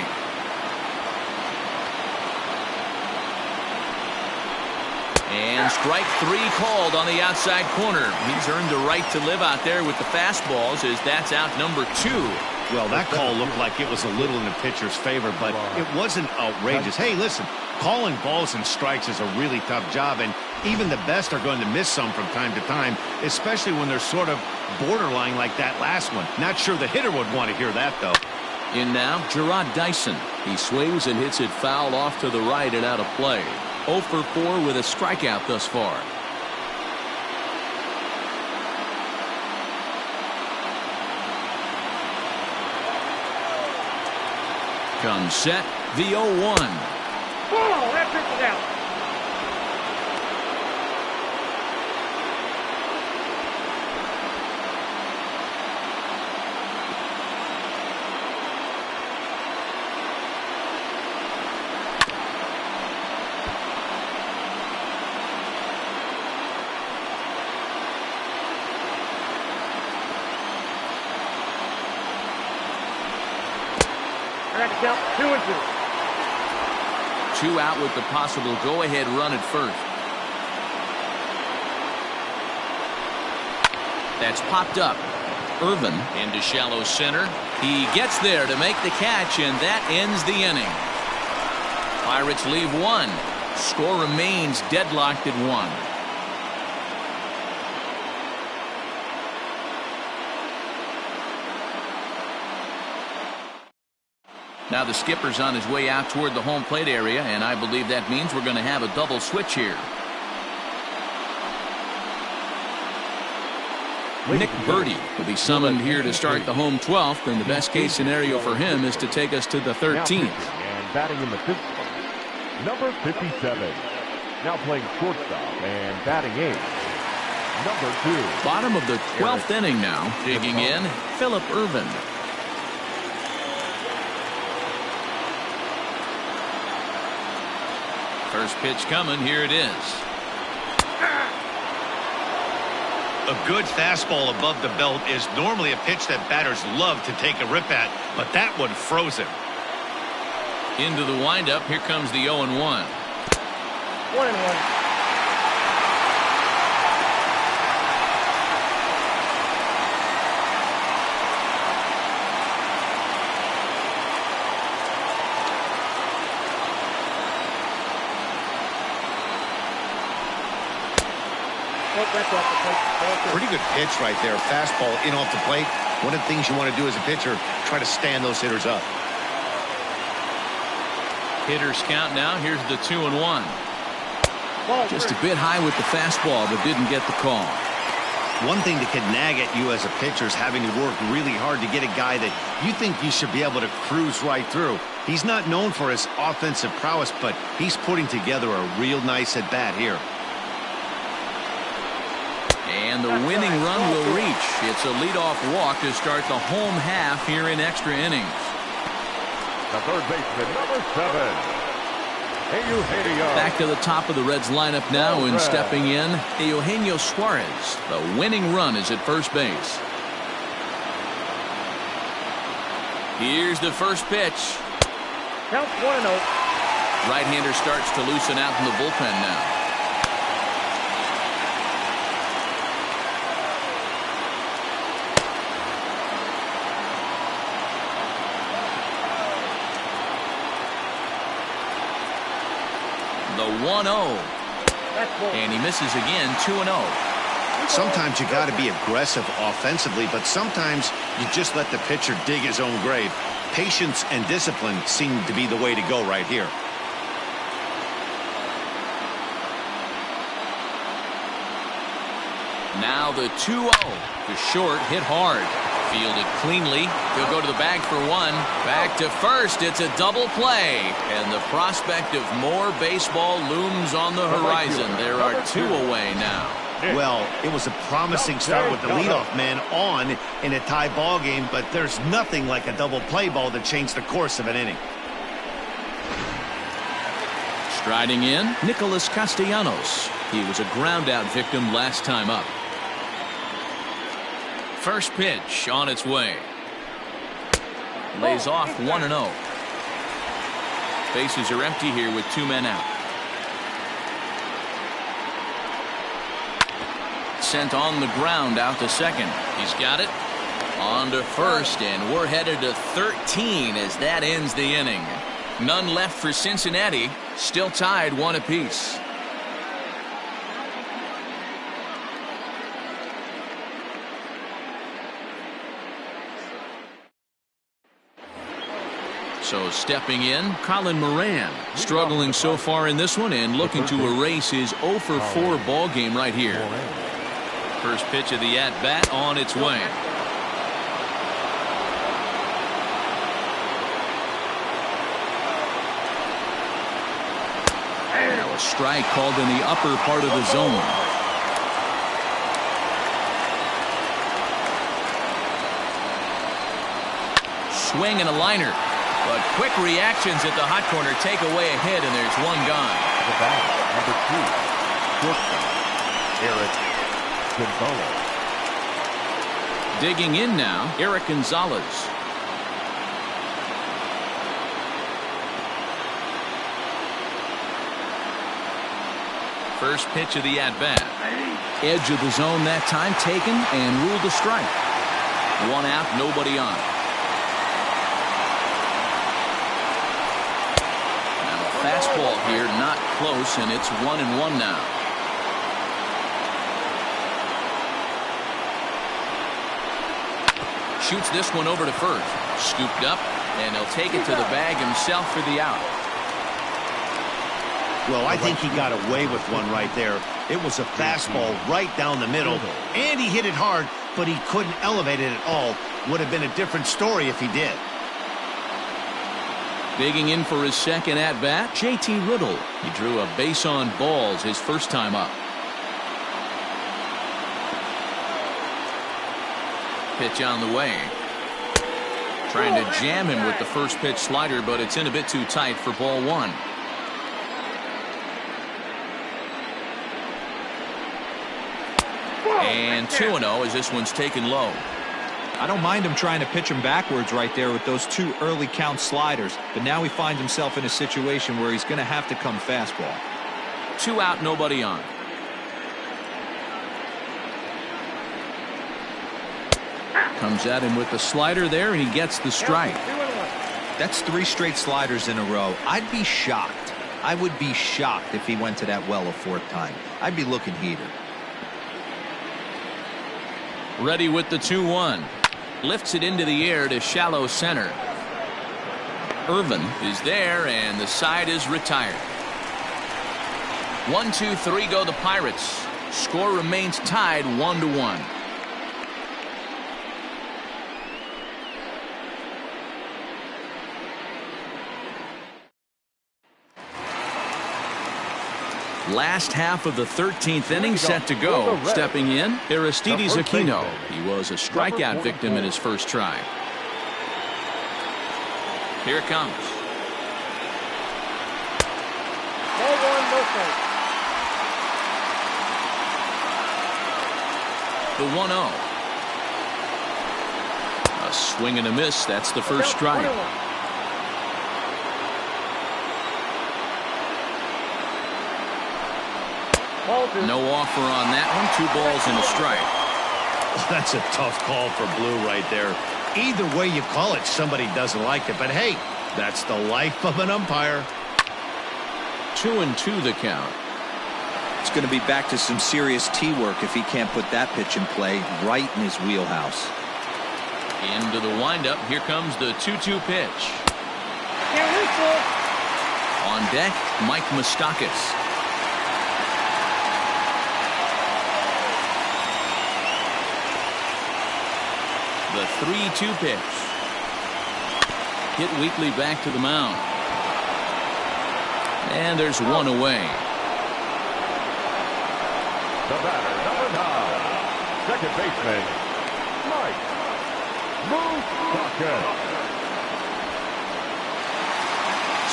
And strike 3 called on the outside corner. He's earned the right to live out there with the fastballs, as that's out number 2. Well, that call looked like it was a little in the pitcher's favor, but it wasn't outrageous. Hey, listen, calling balls and strikes is a really tough job, and even the best are going to miss some from time to time, especially when they're sort of borderline like that last one. Not sure the hitter would want to hear that, though. In now, Gerard Dyson. He swings and hits it foul off to the right and out of play. 0 for 4 with a strikeout thus far. Comes set, the 0-1. Ball! That pitch is out. Count 2-2. 2 out with the possible go-ahead run at first. That's popped up. Irvin into shallow center. He gets there to make the catch, and that ends the inning. Pirates leave 1. Score remains deadlocked at 1. Now the skipper's on his way out toward the home plate area, and I believe that means we're going to have a double switch here. Nick Birdie will be summoned here to start the home 12th, and the best case scenario for him is to take us to the 13th. And batting in the 5th spot, number 57. Now playing shortstop and batting 8th, number 2. Bottom of the 12th inning now. Digging in, Philip Irvin. First pitch coming. Here it is. A good fastball above the belt is normally a pitch that batters love to take a rip at, but that one froze him. Into the windup. Here comes the 0-1. 1-1. Pretty good pitch right there. Fastball in off the plate. One of the things you want to do as a pitcher, try to stand those hitters up. Hitters count now. Here's the 2-1. Just a bit high with the fastball, but didn't get the call. One thing that can nag at you as a pitcher is having to work really hard to get a guy that you think you should be able to cruise right through. He's not known for his offensive prowess, but he's putting together a real nice at-bat here. And the winning run will reach. It's a leadoff walk to start the home half here in extra innings. The third baseman, number 7. Eugenio. Back to the top of the Reds lineup now, and stepping in, Eugenio Suarez. The winning run is at first base. Here's the first pitch. Count 1-0. Right-hander starts to loosen out in the bullpen now. The 1-0. And he misses again. 2-0. Sometimes you got to be aggressive offensively, but sometimes you just let the pitcher dig his own grave. Patience and discipline seem to be the way to go right here. Now the 2-0. The short hit hard. Fielded cleanly. He'll go to the bag for one. Back to first. It's a double play. And the prospect of more baseball looms on the horizon. There are 2 away now. Well, it was a promising start with the leadoff man on in a tie ball game, but there's nothing like a double play ball to change the course of an inning. Striding in, Nicholas Castellanos. He was a ground out victim last time up. First pitch on its way. Lays off 1-0. Bases are empty here with 2 men out. Sent on the ground out to second. He's got it. On to first, and we're headed to 13 as that ends the inning. None left for Cincinnati. Still tied 1 apiece. So stepping in, Colin Moran, struggling so far in this one and looking to erase his 0-for-4 ball game right here. First pitch of the at-bat on its way. Now a strike called in the upper part of the zone. Swing and a liner. But quick reactions at the hot corner take away a hit, and there's 1 gone. The bat, number 2, shortstop, Eric Gonzalez. Digging in now, Eric Gonzalez. First pitch of the at-bat. Edge of the zone that time taken and ruled a strike. 1 out, nobody on. Fastball here, not close, and it's 1-1 now. Shoots this one over to first. Scooped up, and he'll take it to the bag himself for the out. Well, I think he got away with one right there. It was a fastball right down the middle, and he hit it hard, but he couldn't elevate it at all. Would have been a different story if he did. Digging in for his second at-bat, J.T. Riddle. He drew a base on balls his first time up. Pitch on the way. Trying to jam him with the first pitch slider, but it's in a bit too tight for ball 1. And 2-0 as this one's taken low. I don't mind him trying to pitch him backwards right there with those 2 early count sliders, but now he finds himself in a situation where he's going to have to come fastball. 2 out, nobody on. Comes at him with the slider there, and he gets the strike. That's 3 straight sliders in a row. I'd be shocked. I would be shocked if he went to that well a 4th time. I'd be looking heated. Ready with the 2-1. Lifts it into the air to shallow center. Irvin is there, and the side is retired. 1-2-3 go the Pirates. Score remains tied 1-1. Last half of the 13th inning set to go. Stepping in, Aristides Aquino. He was a strikeout victim in his first try. Here it comes. Ball 1, no strike. The 1-0. A swing and a miss. That's the first strike. No offer on that one. 2 balls and a strike. That's a tough call for Blue right there. Either way you call it, somebody doesn't like it. But hey, that's the life of an umpire. 2-2 the count. It's going to be back to some serious tee work if he can't put that pitch in play right in his wheelhouse. Into the windup. Here comes the 2-2 pitch. On deck, Mike Moustakas. The 3-2 pitch. Hit weakly back to the mound. And there's one away. The batter, number 9, second baseman, Mike Moustakas.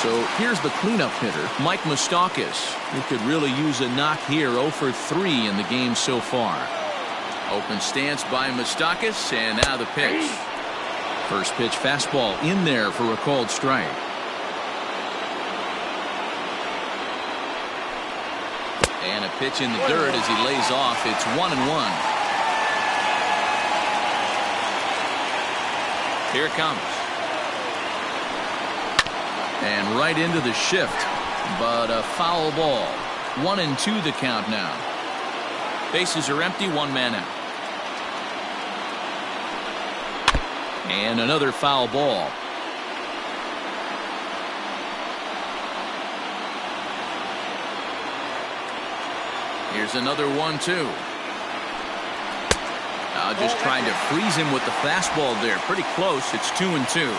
So here's the cleanup hitter, Mike Moustakas, who could really use a knock here. 0 for 3 in the game so far. Open stance by Moustakas, and now the pitch. First pitch fastball in there for a called strike. And a pitch in the dirt as he lays off. It's 1-1. Here it comes. And right into the shift. But a foul ball. 1-2 the count now. Bases are empty, one man out. And another foul ball. Here's another 1-2. Just trying to freeze him with the fastball there. Pretty close. It's 2-2.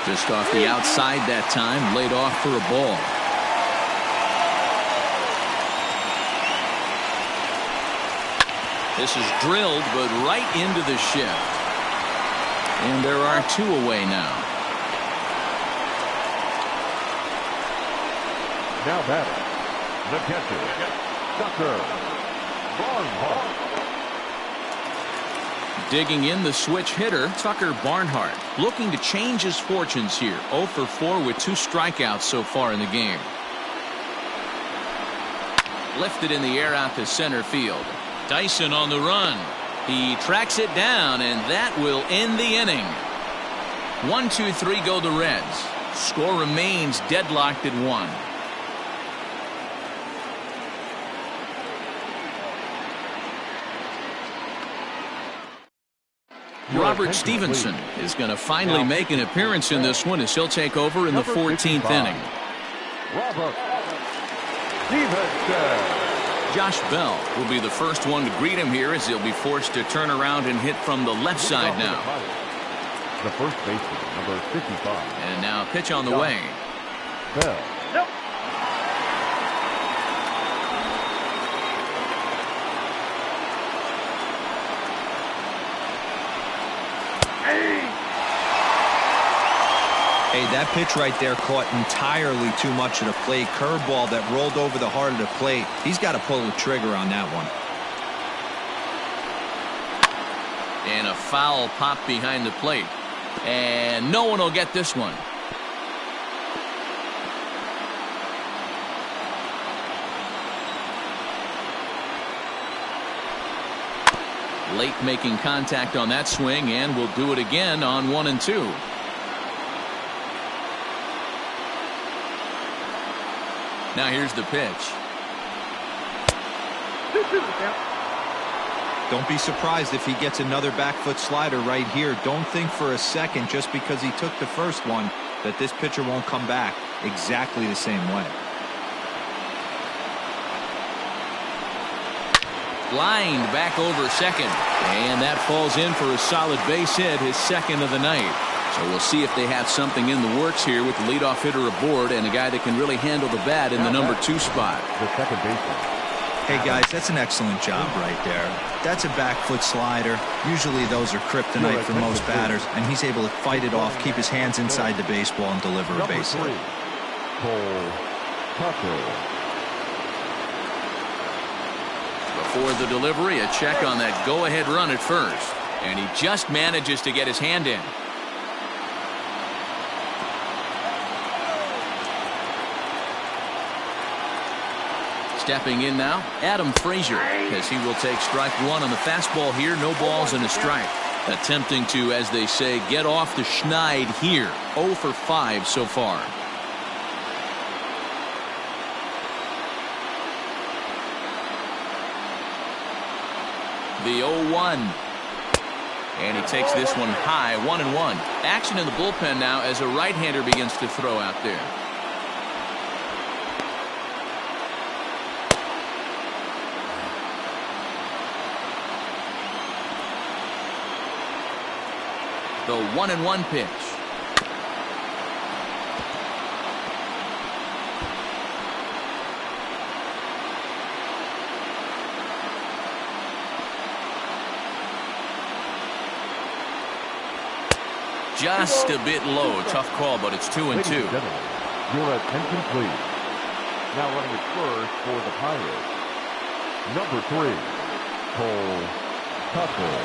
Just off the outside that time. Laid off for a ball. This is drilled, but right into the shift. And there are 2 away now. Now batting, the catcher, Tucker Barnhart. Digging in the switch hitter, Tucker Barnhart, looking to change his fortunes here. 0 for 4 with 2 strikeouts so far in the game. Lifted in the air out to center field. Dyson on the run. He tracks it down, and that will end the inning. 1-2-3 go the Reds. Score remains deadlocked at 1. Robert Stevenson is going to finally make an appearance in this one as he'll take over in the 14th inning. Robert Stevenson. Josh Bell will be the first one to greet him here as he'll be forced to turn around and hit from the left side now. The first baseman, number 55. And now a pitch on the way. Bell. Nope. Hey, that pitch right there caught entirely too much of the plate. Curveball that rolled over the heart of the plate. He's got to pull the trigger on that one. And a foul pop behind the plate. And no one will get this one. Late making contact on that swing, and will do it again on 1-2. Now here's the pitch. Don't be surprised if he gets another back foot slider right here. Don't think for a second, just because he took the first one, that this pitcher won't come back exactly the same way. Lined back over second. And that falls in for a solid base hit, his second of the night. So we'll see if they have something in the works here with the leadoff hitter aboard and a guy that can really handle the bat in the number 2 spot. The second baseman. Hey guys, that's an excellent job right there. That's a back foot slider. Usually those are kryptonite for most batters, and he's able to fight it off, keep his hands inside the baseball, and deliver a base hit. Cole Tucker. Before the delivery, a check on that go-ahead run at first. And he just manages to get his hand in. Stepping in now, Adam Frazier, as he will take strike 1 on the fastball here. No balls and a strike. Attempting to, as they say, get off the schneid here. 0 for 5 so far. The 0-1. And he takes this one high, 1-1. Action in the bullpen now as a right-hander begins to throw out there. The 1-1 pitch. Just a bit low. Tough call, but it's 2-2. Ladies and gentlemen, your attention please. Now running at first for the Pirates, number 3, Cole Tucker.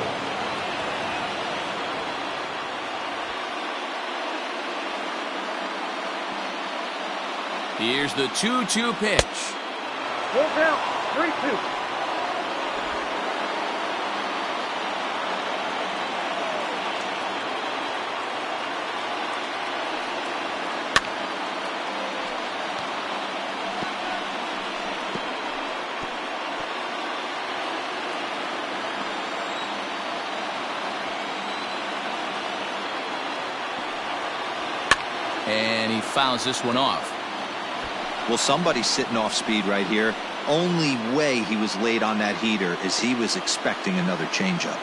Here's the 2-2 pitch. Full count, 3-2. And he fouls this one off. Well, somebody's sitting off speed right here. Only way he was late on that heater is he was expecting another changeup.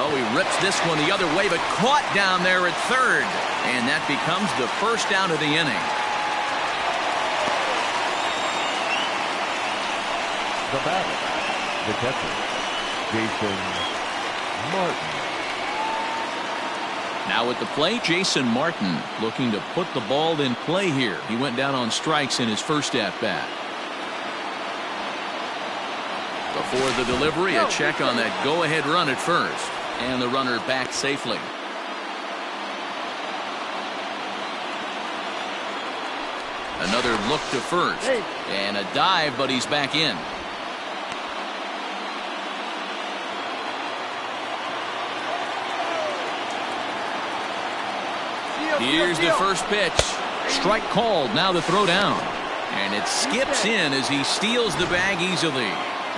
Oh, he rips this one the other way, but caught down there at third. And that becomes the first down of the inning. The batter, the catcher, Jason Martin. Now at the plate, Jason Martin looking to put the ball in play here. He went down on strikes in his first at-bat. Before the delivery, a check on that go-ahead run at first. And the runner back safely. Another look to first. And a dive, but he's back in. Here's the first pitch. Strike called. Now the throw down. And it skips in as he steals the bag easily.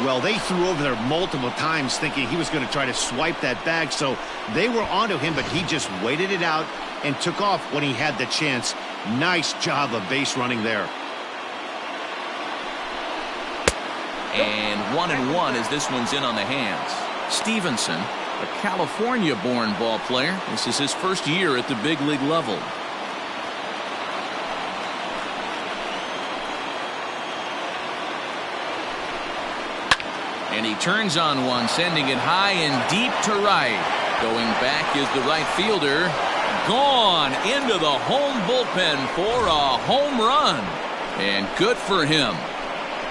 Well, they threw over there multiple times thinking he was going to try to swipe that bag, so they were onto him, but he just waited it out and took off when he had the chance. Nice job of base running there. And 1-1 as this one's in on the hands. Stevenson, a California-born ball player. This is his first year at the big league level. And he turns on one, sending it high and deep to right. Going back is the right fielder. Gone into the home bullpen for a home run. And good for him.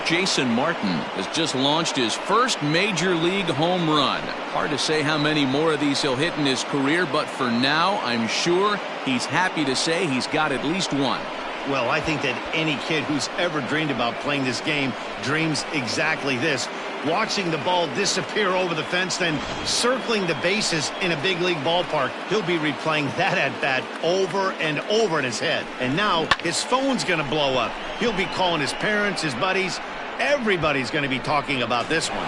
Jason Martin has just launched his first major league home run. Hard to say how many more of these he'll hit in his career, but for now, I'm sure he's happy to say he's got at least one. Well, I think that any kid who's ever dreamed about playing this game dreams exactly this. Watching the ball disappear over the fence, then circling the bases in a big league ballpark. He'll be replaying that at-bat over and over in his head. And now his phone's going to blow up. He'll be calling his parents, his buddies. Everybody's going to be talking about this one.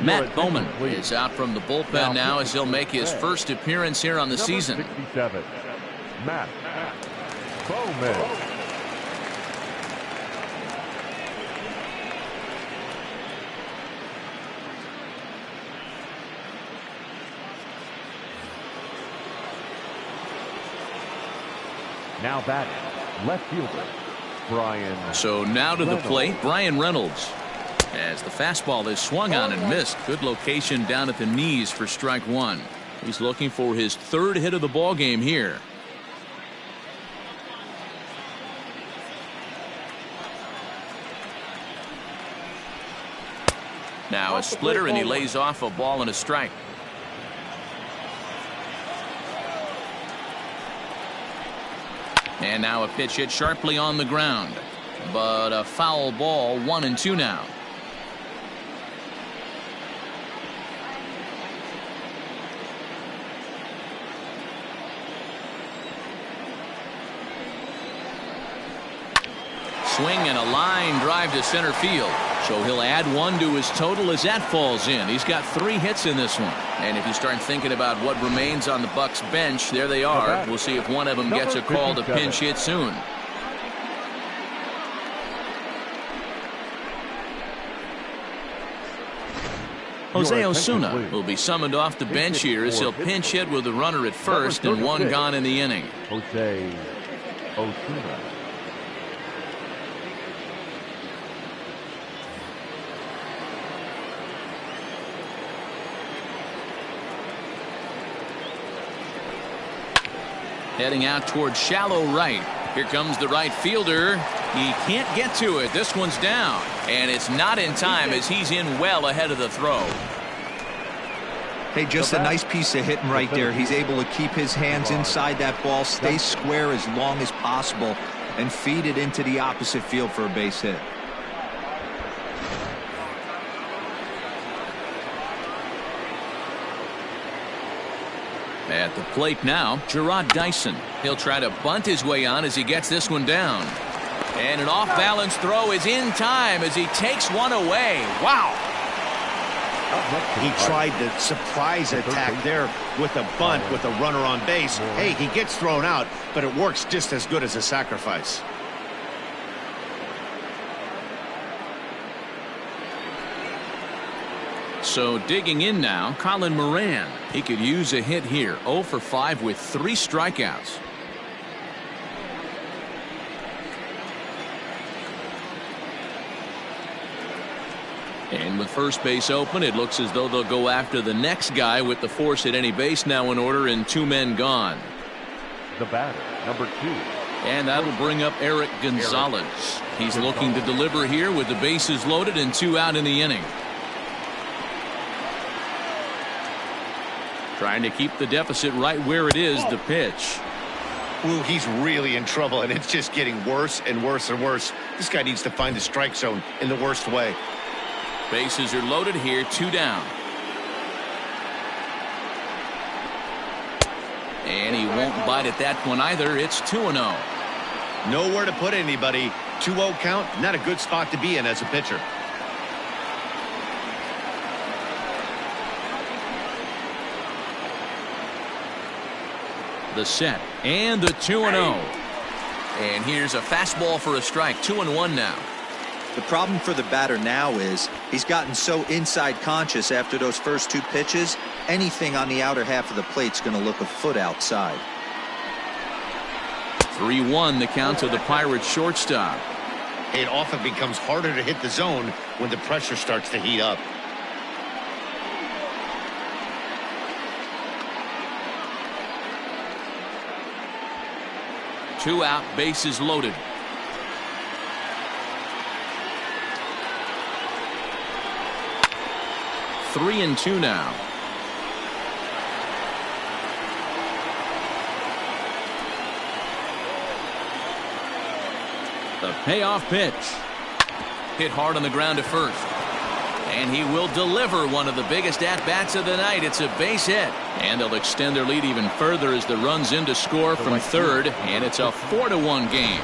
Matt Bowman is out from the bullpen now as he'll make his first appearance here on the season. 67, Matt Bowman. Now batting, left fielder, Brian. So now to the plate, Brian Reynolds. As the fastball is swung on and missed. Good location down at the knees for strike one. He's looking for his third hit of the ball game here. Now a splitter, and he lays off a ball and a strike. And now a pitch hit sharply on the ground. But a foul ball, 1-2 now. Swing and a line drive to center field. So he'll add 1 to his total as that falls in. He's got 3 hits in this one. And if you start thinking about what remains on the Bucs bench, there they are. We'll see if one of them gets a call to pinch hit soon. Jose Osuna will be summoned off the bench here as he'll pinch hit with a runner at first and 1 gone in the inning. Jose Osuna. Heading out towards shallow right. Here comes the right fielder. He can't get to it. This one's down. And it's not in time as he's in well ahead of the throw. Hey, just a nice piece of hitting right there. He's able to keep his hands inside that ball, stay square as long as possible, and feed it into the opposite field for a base hit. At the plate now, Gerard Dyson. He'll try to bunt his way on as he gets this one down. And an off-balance throw is in time as he takes one away. Wow. He tried the surprise attack there with a bunt with a runner on base. Hey, he gets thrown out, but it works just as good as a sacrifice. So digging in now, Colin Moran. He could use a hit here. 0 for 5 with 3 strikeouts. And with first base open, it looks as though they'll go after the next guy with the force at any base now in order and 2 men gone. The batter, number 2. And that'll bring up Eric Gonzalez. He's looking to deliver here with the bases loaded and 2 out in the inning. Trying to keep the deficit right where it is, the pitch. Ooh, he's really in trouble, and it's just getting worse and worse and worse. This guy needs to find the strike zone in the worst way. Bases are loaded here, 2 down. And he won't bite at that one either. It's 2-0. Nowhere to put anybody. 2-0 count, not a good spot to be in as a pitcher. The set and the 2-0. And here's a fastball for a strike. 2-1 now. The problem for the batter now is he's gotten so inside conscious after those first 2 pitches. Anything on the outer half of the plate's going to look a foot outside. 3-1 the count to the Pirates shortstop. It often becomes harder to hit the zone when the pressure starts to heat up. Two out, bases loaded. Three and two now. The payoff pitch. Hit hard on the ground to first. And he will deliver one of the biggest at-bats of the night. It's a base hit. And they'll extend their lead even further as the run's in to score from third. And it's a 4-1 game.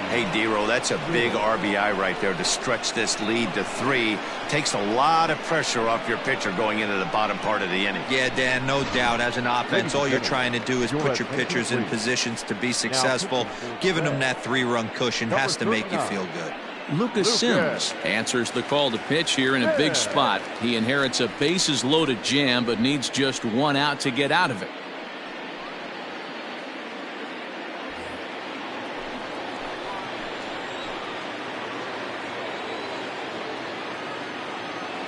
Hey, D-Roll, that's a big RBI right there to stretch this lead to 3. Takes a lot of pressure off your pitcher going into the bottom part of the inning. Yeah, Dan, no doubt. As an offense, all you're trying to do is put your pitchers in positions to be successful. Giving them that 3-run cushion has to make you feel good. Lucas Sims answers the call to pitch here in a big spot. He inherits a bases loaded jam but needs just one out to get out of it.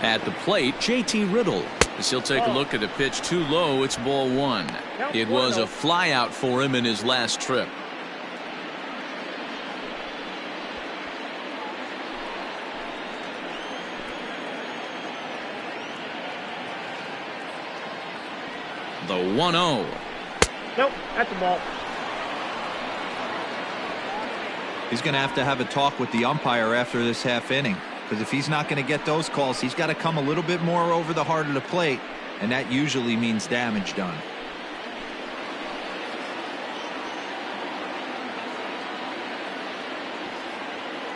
At the plate, JT Riddle. As he'll take a look at the pitch too low, it's ball 1. It was a fly out for him in his last trip. The 1-0. Nope, that's the ball. He's going to have a talk with the umpire after this half inning, because if he's not going to get those calls, he's got to come a little bit more over the heart of the plate, and that usually means damage done.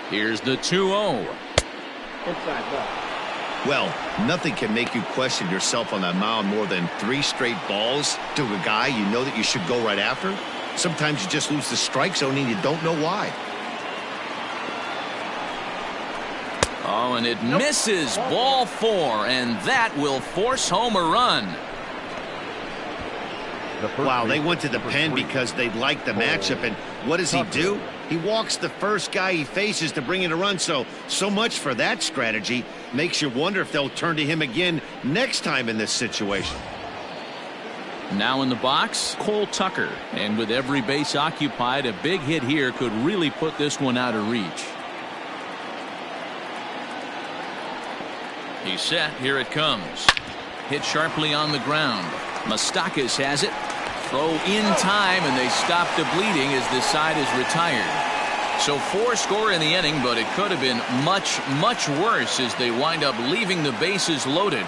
Here's the 2-0. Inside ball. Well, nothing can make you question yourself on that mound more than 3 straight balls to a guy you know that you should go right after. Sometimes you just lose the strike zone and you don't know why. Oh, and it misses. Ball 4, and that will force home a run. Wow, they went to the pen because they liked the matchup, and what does he do? He walks the first guy he faces to bring in a run, so much for that strategy. Makes you wonder if they'll turn to him again next time in this situation. Now in the box, Cole Tucker, and with every base occupied, a big hit here could really put this one out of reach. He's set. Here it comes. Hit sharply on the ground. Moustakas has it. Throw in time, and they stop the bleeding as this side is retired. So 4 score in the inning, but it could have been much, much worse as they wind up leaving the bases loaded.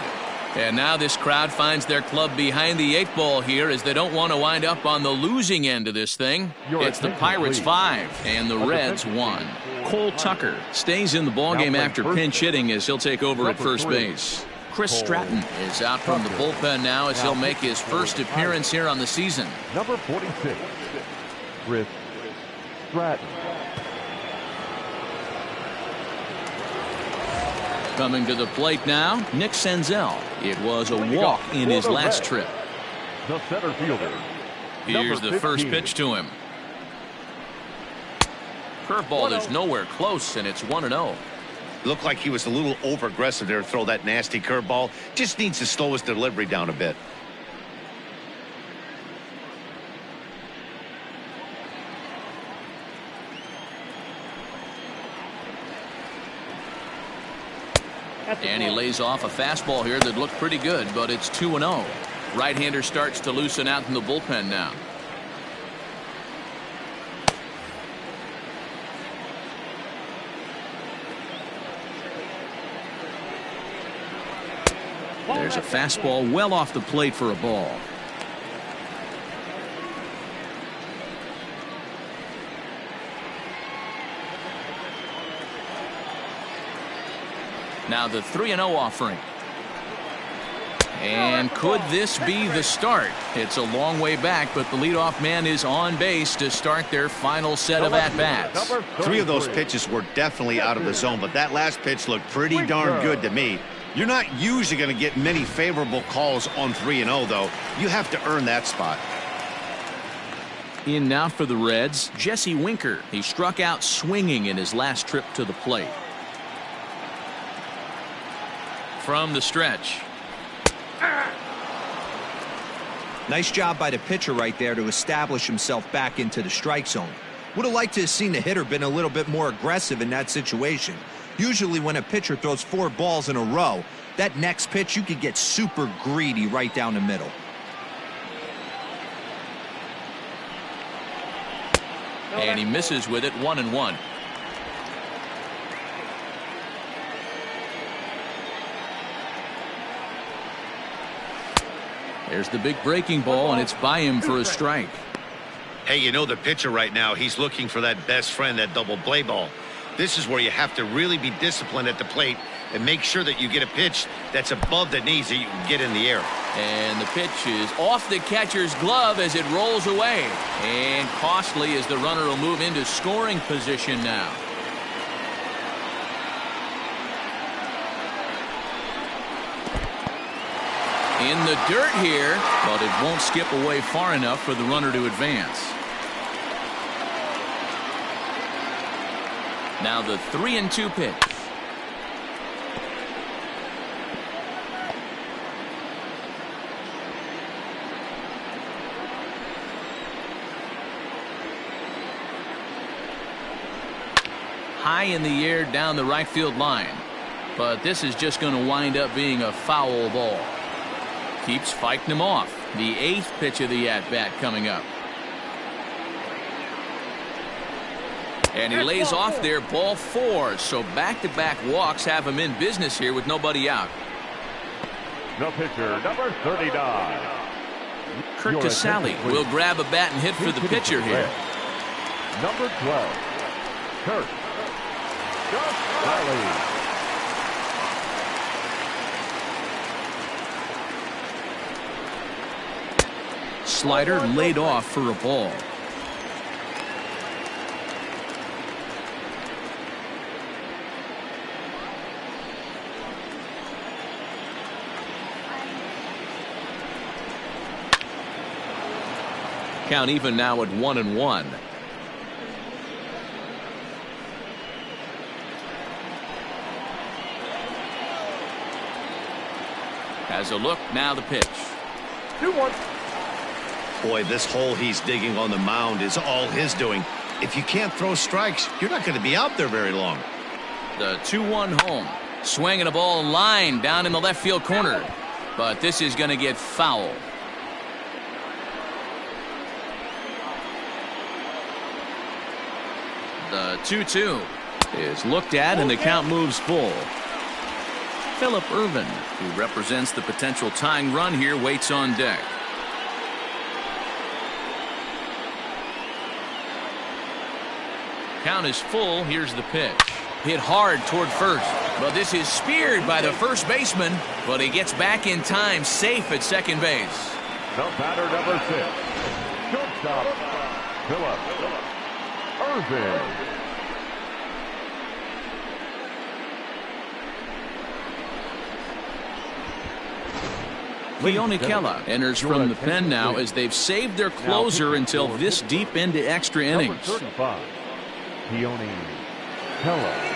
And now this crowd finds their club behind the 8 ball here as they don't want to wind up on the losing end of this thing. It's the Pirates 5 and the Reds 1. Cole Tucker stays in the ballgame after pinch hitting as he'll take over at first base. Chris Stratton is out from the bullpen now as he'll make his first appearance here on the season. Number 46, Chris Stratton. Coming to the plate now, Nick Senzel. It was a walk in his last trip. The center fielder. Here's the first pitch to him. Curveball is nowhere close, and it's 1-0. Looked like he was a little over-aggressive there to throw that nasty curveball. Just needs to slow his delivery down a bit. And he lays off a fastball here that looked pretty good, but it's 2-0. Right-hander starts to loosen out in the bullpen now. There's a fastball well off the plate for a ball. Now the 3-0 offering. And could this be the start? It's a long way back, but the leadoff man is on base to start their final set of at-bats. 3 of those pitches were definitely out of the zone, but that last pitch looked pretty darn good to me. You're not usually going to get many favorable calls on 3-0, though. You have to earn that spot. In now for the Reds, Jesse Winker. He struck out swinging in his last trip to the plate. From the stretch. Nice job by the pitcher right there to establish himself back into the strike zone. Would have liked to have seen the hitter been a little bit more aggressive in that situation. Usually when a pitcher throws 4 balls in a row, that next pitch you could get super greedy right down the middle. And he misses with it, 1-1. There's the big breaking ball, and it's by him for a strike. Hey, you know the pitcher right now, he's looking for that best friend, that double play ball. This is where you have to really be disciplined at the plate and make sure that you get a pitch that's above the knees that you can get in the air. And the pitch is off the catcher's glove as it rolls away. And costly as the runner will move into scoring position now. In the dirt here, but it won't skip away far enough for the runner to advance. Now the 3-2 pitch. High in the air down the right field line. But this is just going to wind up being a foul ball. Keeps fighting him off. The 8th pitch of the at-bat coming up. And he lays off there, ball 4. So back-to-back walks have him in business here with nobody out. The pitcher, number 39. Curt Casali will grab a bat and hit for the pitcher here. Number 12, Curt Casali. Slider laid off for a ball. Count even now at 1-1. Has a look, now the pitch. 2-1. Boy, this hole he's digging on the mound is all his doing. If you can't throw strikes, you're not going to be out there very long. The 2-1 home. Swinging a ball line down in the left field corner. But this is going to get foul. The 2-2 is looked at and the count moves full. Phillip Ervin, who represents the potential tying run here, waits on deck. Count is full. Here's the pitch. Hit hard toward first, but this is speared by the first baseman, but he gets back in time, safe at second base. The batter, number 6, shortstop, Phillip Ervin. Keone Kela enters from the pen now as they've saved their closer until this deep into extra innings. Number 35, Keone Kela.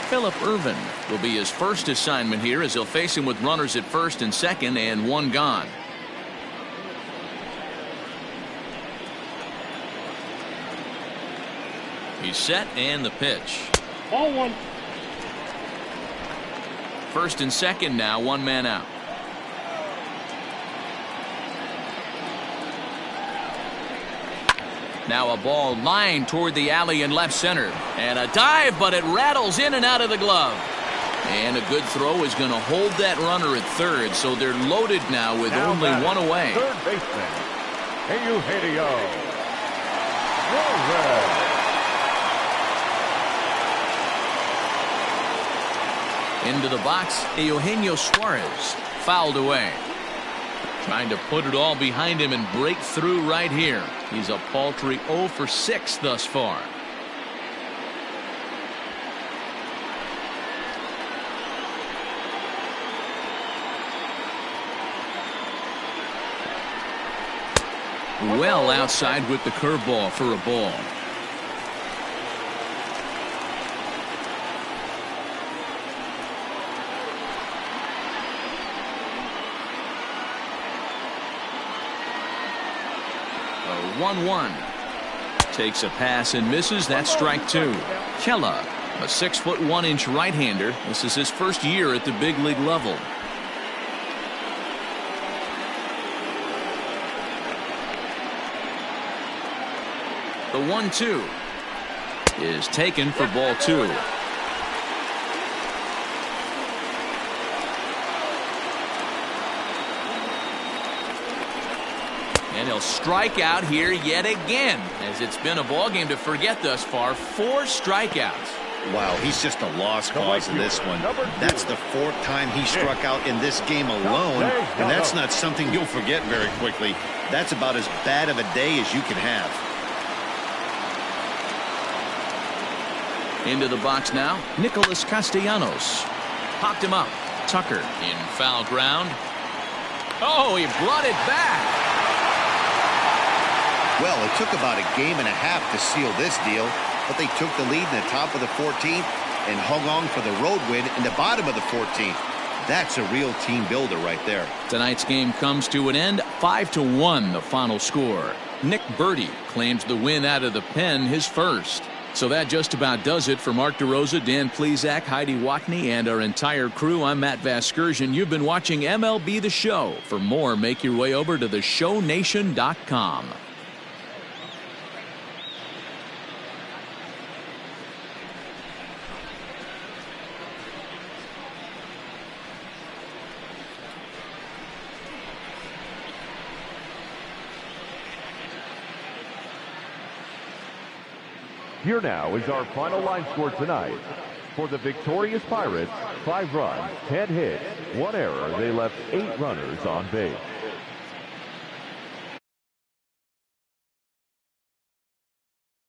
Phillip Ervin will be his first assignment here as he'll face him with runners at first and second and one gone. He's set and the pitch. Ball 1. First and second now, one man out. Now a ball lined toward the alley in left center. And a dive, but it rattles in and out of the glove. And a good throw is going to hold that runner at third, so they're loaded now with only one away. Third baseman, Eugenio Suarez. Into the box, Eugenio Suarez fouled away. Trying to put it all behind him and break through right here. He's a paltry 0 for 6 thus far. Well outside with the curveball for a ball. A 1-1. Takes a pass and misses. That's strike 2. Kela, a 6'1" right-hander. This is his first year at the big league level. The 1-2 is taken for ball 2. And he'll strike out here yet again, as it's been a ball game to forget thus far. 4 strikeouts. Wow, he's just a lost cause in this one. That's the 4th time he struck out in this game alone, and that's not something you'll forget very quickly. That's about as bad of a day as you can have. Into the box now, Nicholas Castellanos. Popped him up. Tucker in foul ground. Oh, he brought it back. Well, it took about a game and a half to seal this deal, but they took the lead in the top of the 14th and hung on for the road win in the bottom of the 14th. That's a real team builder right there. Tonight's game comes to an end. 5-1 the final score. Nick Burdi claims the win out of the pen, his first. So that just about does it for Mark DeRosa, Dan Plesac, Heidi Watney, and our entire crew. I'm Matt Vasgersian. You've been watching MLB The Show. For more, make your way over to theshownation.com. Here now is our final line score tonight. For the victorious Pirates, 5 runs, 10 hits, 1 error. They left 8 runners on base.